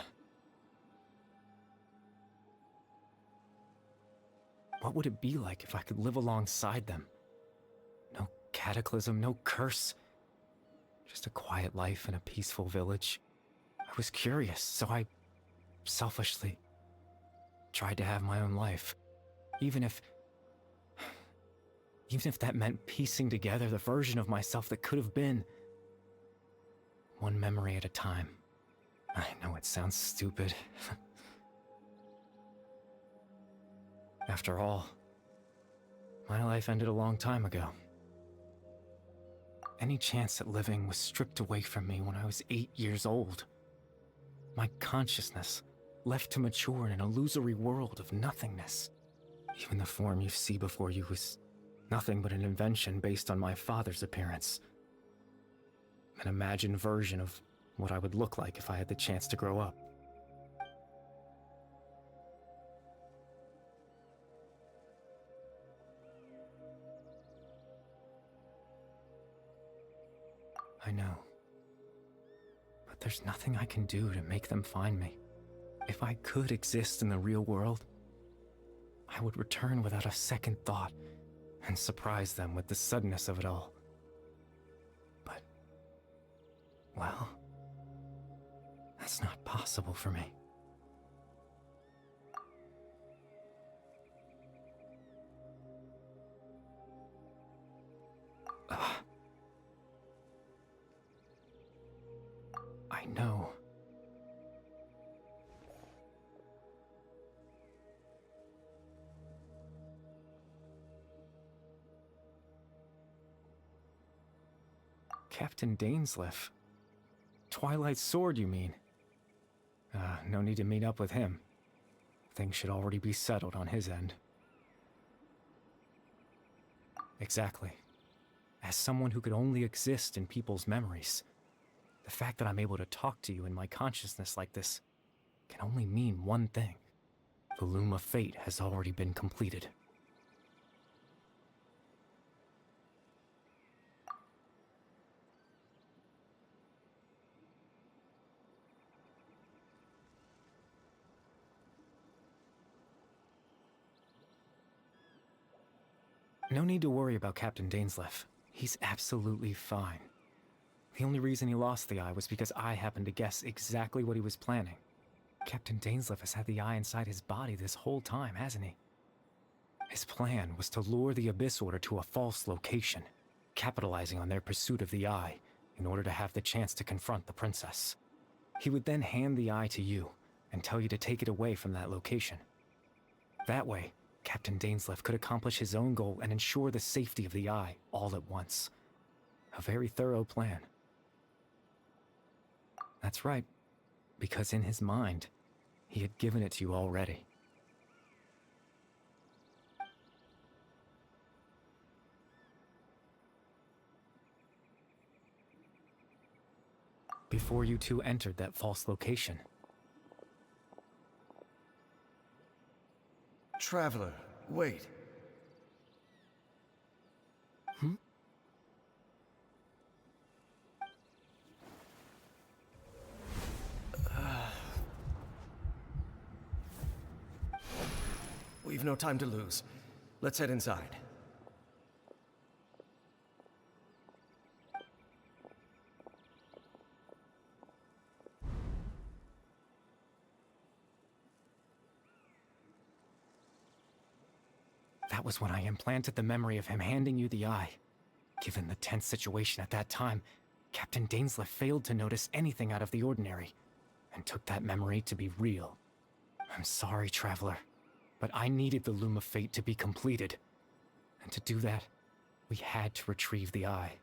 What would it be like if I could live alongside them? No cataclysm, no curse. Just a quiet life in a peaceful village. I was curious, so I selfishly tried to have my own life. Even if that meant piecing together the version of myself that could have been. One memory at a time. I know it sounds stupid. After all, my life ended a long time ago. Any chance at living was stripped away from me when I was 8 years old. My consciousness left to mature in an illusory world of nothingness. Even the form you see before you was nothing but an invention based on my father's appearance. An imagined version of what I would look like if I had the chance to grow up. I know. But there's nothing I can do to make them find me. If I could exist in the real world, I would return without a second thought and surprise them with the suddenness of it all. But, well, that's not possible for me. I know. Captain Dainsleif. Twilight Sword, you mean? No need to meet up with him. Things should already be settled on his end. Exactly. As someone who could only exist in people's memories, the fact that I'm able to talk to you in my consciousness like this can only mean one thing. The loom of fate has already been completed. No need to worry about Captain Dainsleif. He's absolutely fine. The only reason he lost the eye was because I happened to guess exactly what he was planning. Captain Dainsleif has had the eye inside his body this whole time, hasn't he? His plan was to lure the Abyss Order to a false location, capitalizing on their pursuit of the eye in order to have the chance to confront the princess. He would then hand the eye to you and tell you to take it away from that location. That way, Captain Dainsleif could accomplish his own goal and ensure the safety of the eye all at once. A very thorough plan. That's right, because in his mind, he had given it to you already. Before you two entered that false location. Traveler, wait. We've no time to lose. Let's head inside. That was when I implanted the memory of him handing you the eye. Given the tense situation at that time, Captain Dainsleif failed to notice anything out of the ordinary, and took that memory to be real. I'm sorry, Traveler, but I needed the Loom of Fate to be completed. And to do that, we had to retrieve the eye.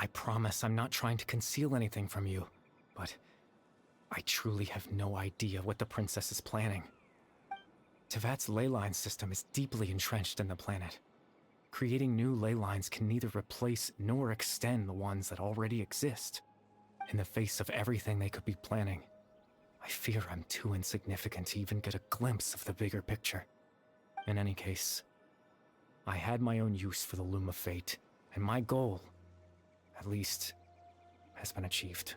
I promise I'm not trying to conceal anything from you, but I truly have no idea what the princess is planning. Tevat's ley line system is deeply entrenched in the planet. Creating new ley lines can neither replace nor extend the ones that already exist. In the face of everything they could be planning, I fear I'm too insignificant to even get a glimpse of the bigger picture. In any case, I had my own use for the Loom of Fate, and my goal, at least, has been achieved.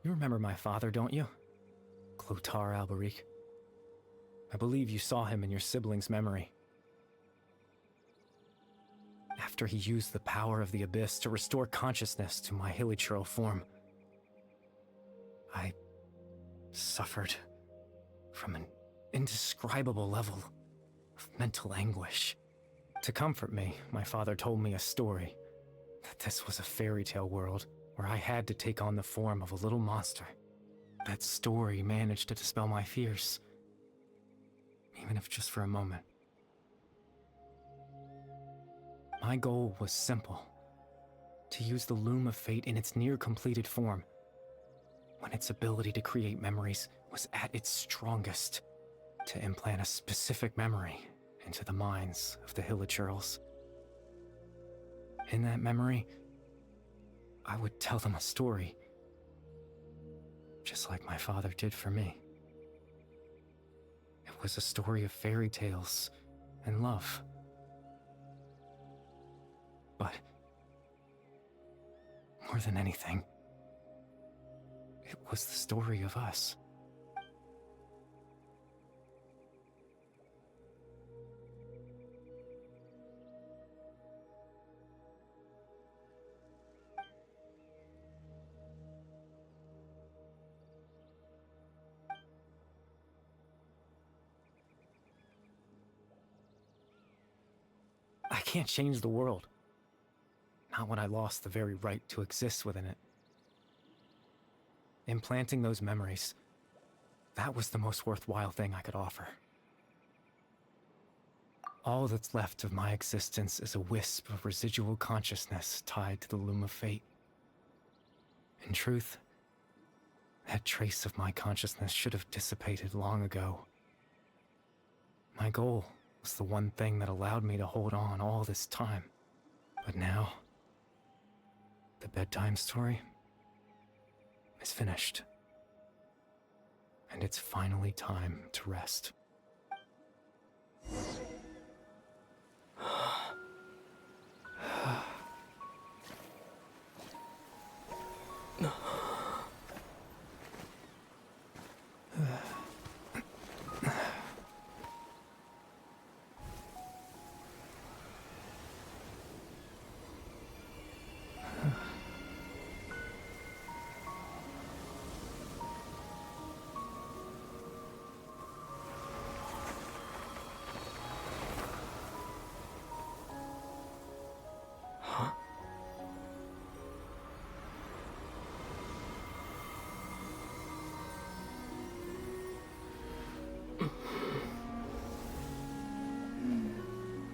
You remember my father, don't you? Clotar Alberic. I believe you saw him in your sibling's memory. After he used the power of the Abyss to restore consciousness to my hilichurl form, I suffered from an indescribable level of mental anguish. To comfort me, my father told me a story, that this was a fairy tale world where I had to take on the form of a little monster. That story managed to dispel my fears, even if just for a moment. My goal was simple: to use the Loom of Fate in its near-completed form, when its ability to create memories was at its strongest, to implant a specific memory into the minds of the hilichurls. In that memory, I would tell them a story, just like my father did for me. It was a story of fairy tales and love. But more than anything, it was the story of us. I can't change the world. Not when I lost the very right to exist within it. Implanting those memories, that was the most worthwhile thing I could offer. All that's left of my existence is a wisp of residual consciousness tied to the Loom of Fate. In truth, that trace of my consciousness should have dissipated long ago. My goal was the one thing that allowed me to hold on all this time. But now, the bedtime story is finished. And it's finally time to rest.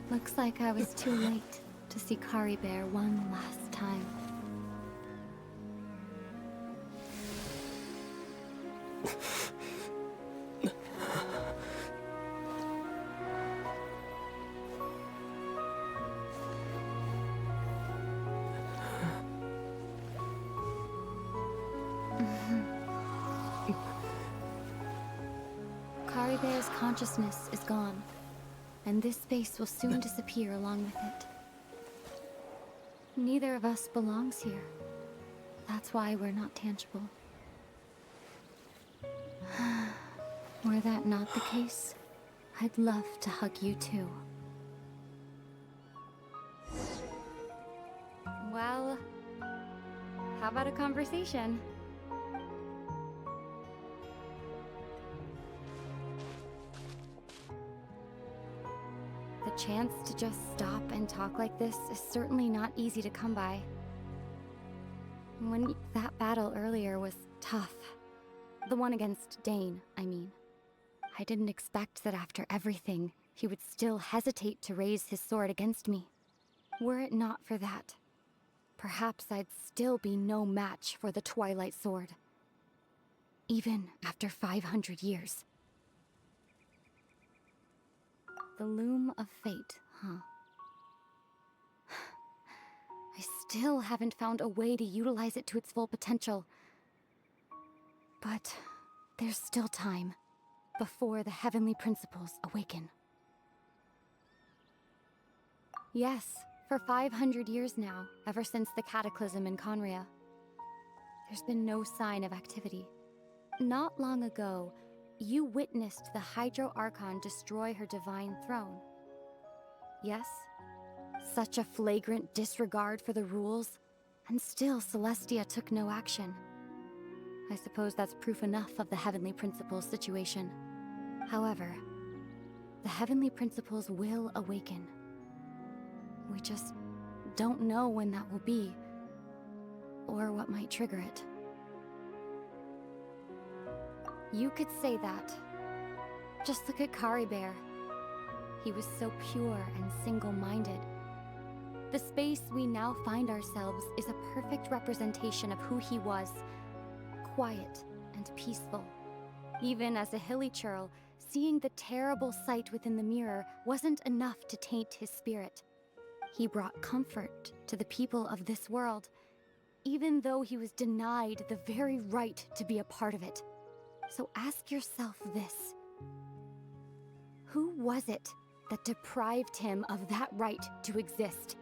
Looks like I was too late to see Kari Bear one last time. Kari Bear's consciousness is gone, and this space will soon disappear along with it. Neither of us belongs here. That's why we're not tangible. Were that not the case, I'd love to hug you too. Well, How about a conversation? The chance to just stop and talk like this is certainly not easy to come by. That battle earlier was tough. The one against Dane, I mean. I didn't expect that after everything, he would still hesitate to raise his sword against me. Were it not for that, perhaps I'd still be no match for the Twilight Sword. Even after 500 years. The loom of fate, huh? I still haven't found a way to utilize it to its full potential. But there's still time before the heavenly principles awaken. Yes, for 500 years now, ever since the cataclysm in Conria, there's been no sign of activity. Not long ago, you witnessed the Hydro Archon destroy her divine throne. Yes? Such a flagrant disregard for the rules, and still Celestia took no action. I suppose that's proof enough of the Heavenly Principles situation. However, the Heavenly Principles will awaken. We just don't know when that will be, or what might trigger it. You could say that. Just look at Caribert. He was so pure and single-minded. The space we now find ourselves is a perfect representation of who he was. Quiet and peaceful. Even as a hilly churl, seeing the terrible sight within the mirror wasn't enough to taint his spirit. He brought comfort to the people of this world, even though he was denied the very right to be a part of it. So ask yourself this. Who was it that deprived him of that right to exist?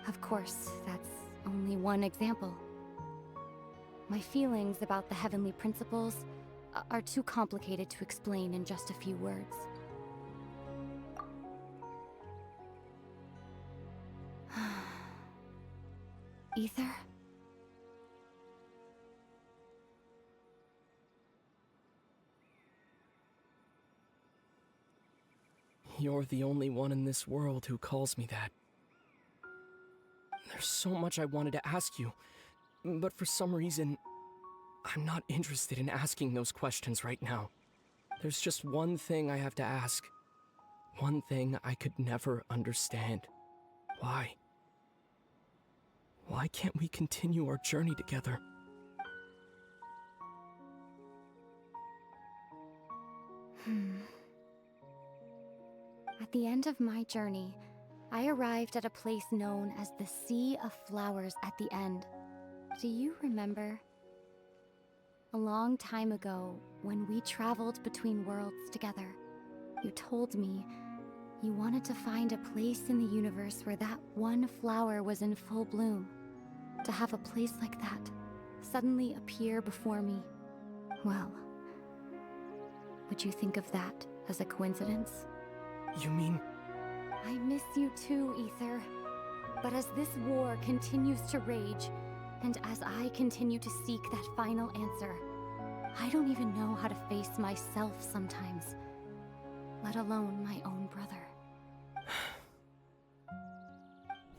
Of course, that's only one example. My feelings about the Heavenly Principles are too complicated to explain in just a few words. Ether? You're the only one in this world who calls me that. There's so much I wanted to ask you, but for some reason, I'm not interested in asking those questions right now. There's just one thing I have to ask. One thing I could never understand. Why? Why can't we continue our journey together? At the end of my journey, I arrived at a place known as the Sea of Flowers at the end. Do you remember? A long time ago, when we traveled between worlds together, you told me you wanted to find a place in the universe where that one flower was in full bloom. To have a place like that suddenly appear before me. Well, would you think of that as a coincidence? You mean... I miss you too, Ether. But as this war continues to rage, and as I continue to seek that final answer, I don't even know how to face myself sometimes, let alone my own brother.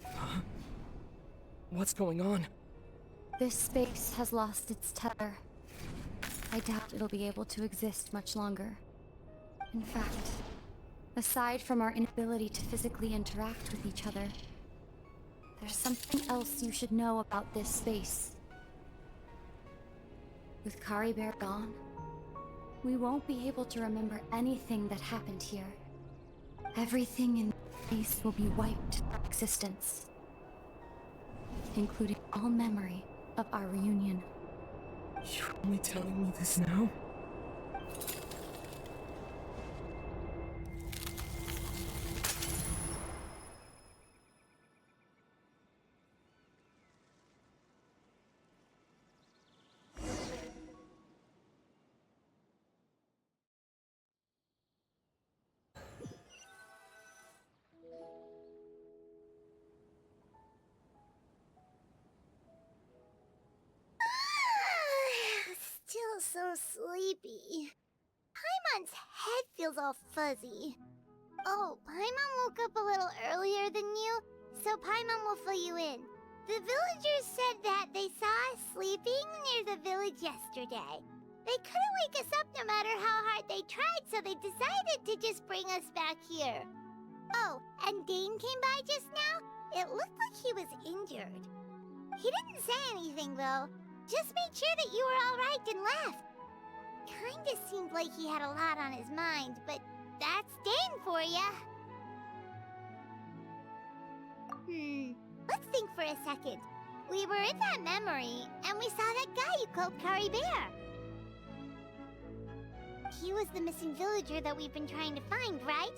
Huh? What's going on? This space has lost its tether. I doubt it'll be able to exist much longer. In fact, aside from our inability to physically interact with each other, there's something else you should know about this space. With Caribert gone, we won't be able to remember anything that happened here. Everything in space will be wiped from existence, including all memory of our reunion. You're only telling me this now? sleepy. Paimon's head feels all fuzzy. Oh, Paimon woke up a little earlier than you, so Paimon will fill you in. The villagers said that they saw us sleeping near the village yesterday. They couldn't wake us up no matter how hard they tried, so they decided to just bring us back here. Oh, and Dane came by just now. It looked like he was injured. He didn't say anything, though. Just made sure that you were all right and left. Kinda seemed like he had a lot on his mind, but that's Dane for ya. Let's think for a second. We were in that memory, and we saw that guy you called Kari Bear. He was the missing villager that we've been trying to find, right?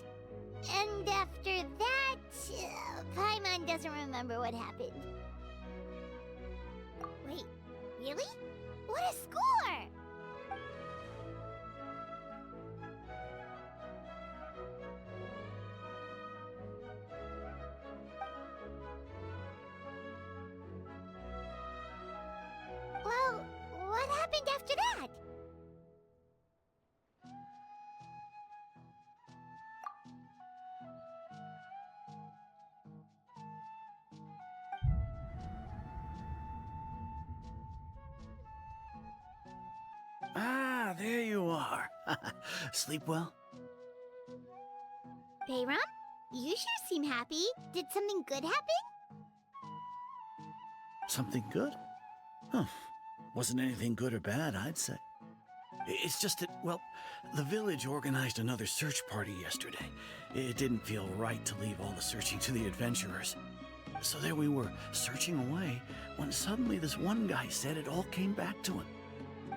And after that, Paimon doesn't remember what happened. Wait, really? What a score! Well, what happened after that? Ah, there you are. Sleep well? Bayram, you sure seem happy. Did something good happen? Something good? Huh. Wasn't anything good or bad, I'd say. It's just that, well, the village organized another search party yesterday. It didn't feel right to leave all the searching to the adventurers. So there we were, searching away, when suddenly this one guy said it all came back to him.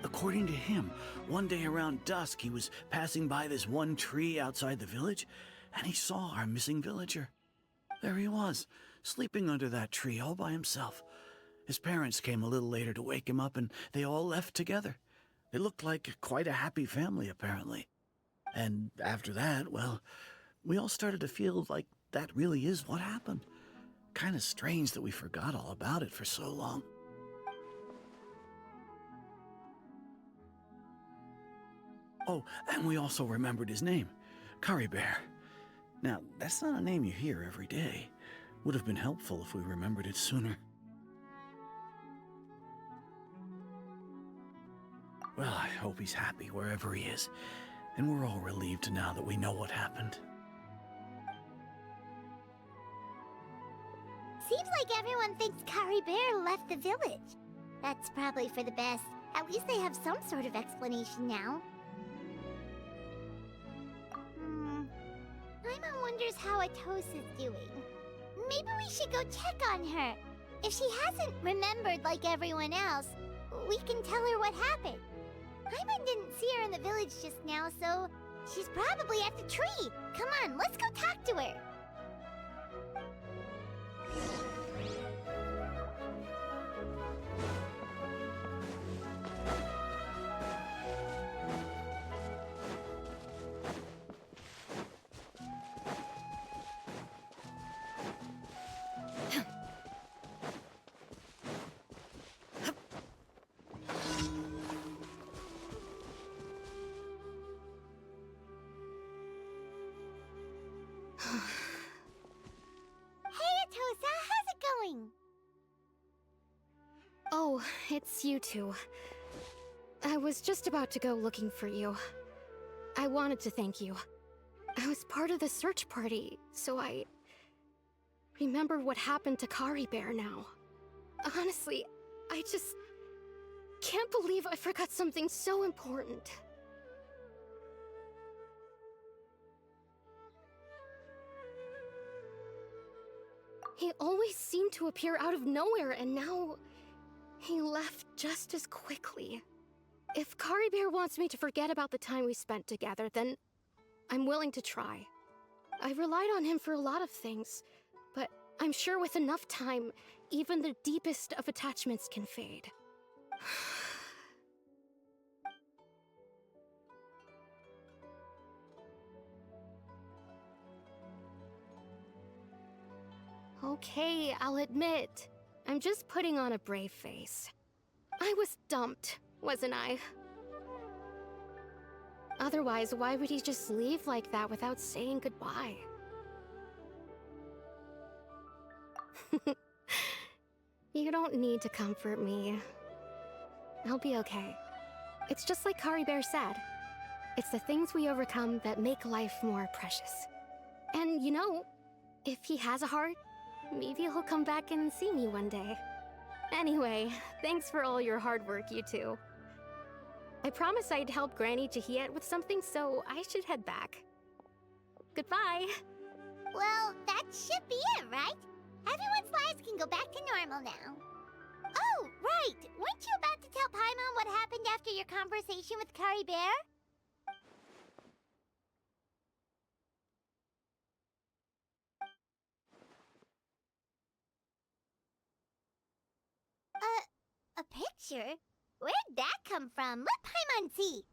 According to him, one day around dusk, he was passing by this one tree outside the village, and he saw our missing villager. There he was, sleeping under that tree all by himself. His parents came a little later to wake him up, and they all left together. They looked like quite a happy family, apparently. And after that, well, we all started to feel like that really is what happened. Kind of strange that we forgot all about it for so long. Oh, and we also remembered his name, Kari Bear. Now, that's not a name you hear every day. Would have been helpful if we remembered it sooner. Well, I hope he's happy wherever he is, and we're all relieved now that we know what happened. Seems like everyone thinks Kari Bear left the village. That's probably for the best. At least they have some sort of explanation now. Paimon wonders how Atosa's doing. Maybe we should go check on her. If she hasn't remembered like everyone else, we can tell her what happened. Paimon didn't see her in the village just now, so she's probably at the tree. Come on, let's go talk to her. Oh, it's you two. I was just about to go looking for you. I wanted to thank you. I was part of the search party, so I remember what happened to Kari Bear now. Honestly, I just can't believe I forgot something so important. He always seemed to appear out of nowhere, and now he left just as quickly. If Kari Bear wants me to forget about the time we spent together, then I'm willing to try. I relied on him for a lot of things, but I'm sure with enough time, even the deepest of attachments can fade. Okay, I'll admit, I'm just putting on a brave face. I was dumped, wasn't I? Otherwise, why would he just leave like that without saying goodbye? You don't need to comfort me. I'll be okay. It's just like Kari Bear said. It's the things we overcome that make life more precious. And you know, if he has a heart, maybe he'll come back and see me one day. Anyway, thanks for all your hard work, you two. I promised I'd help Granny Chihiyet with something, so I should head back. Goodbye. Well, that should be it, right? Everyone's lives can go back to normal now. Oh, right! Weren't you about to tell Paimon what happened after your conversation with Kari Bear? A picture? Where'd that come from? Let Paimon see.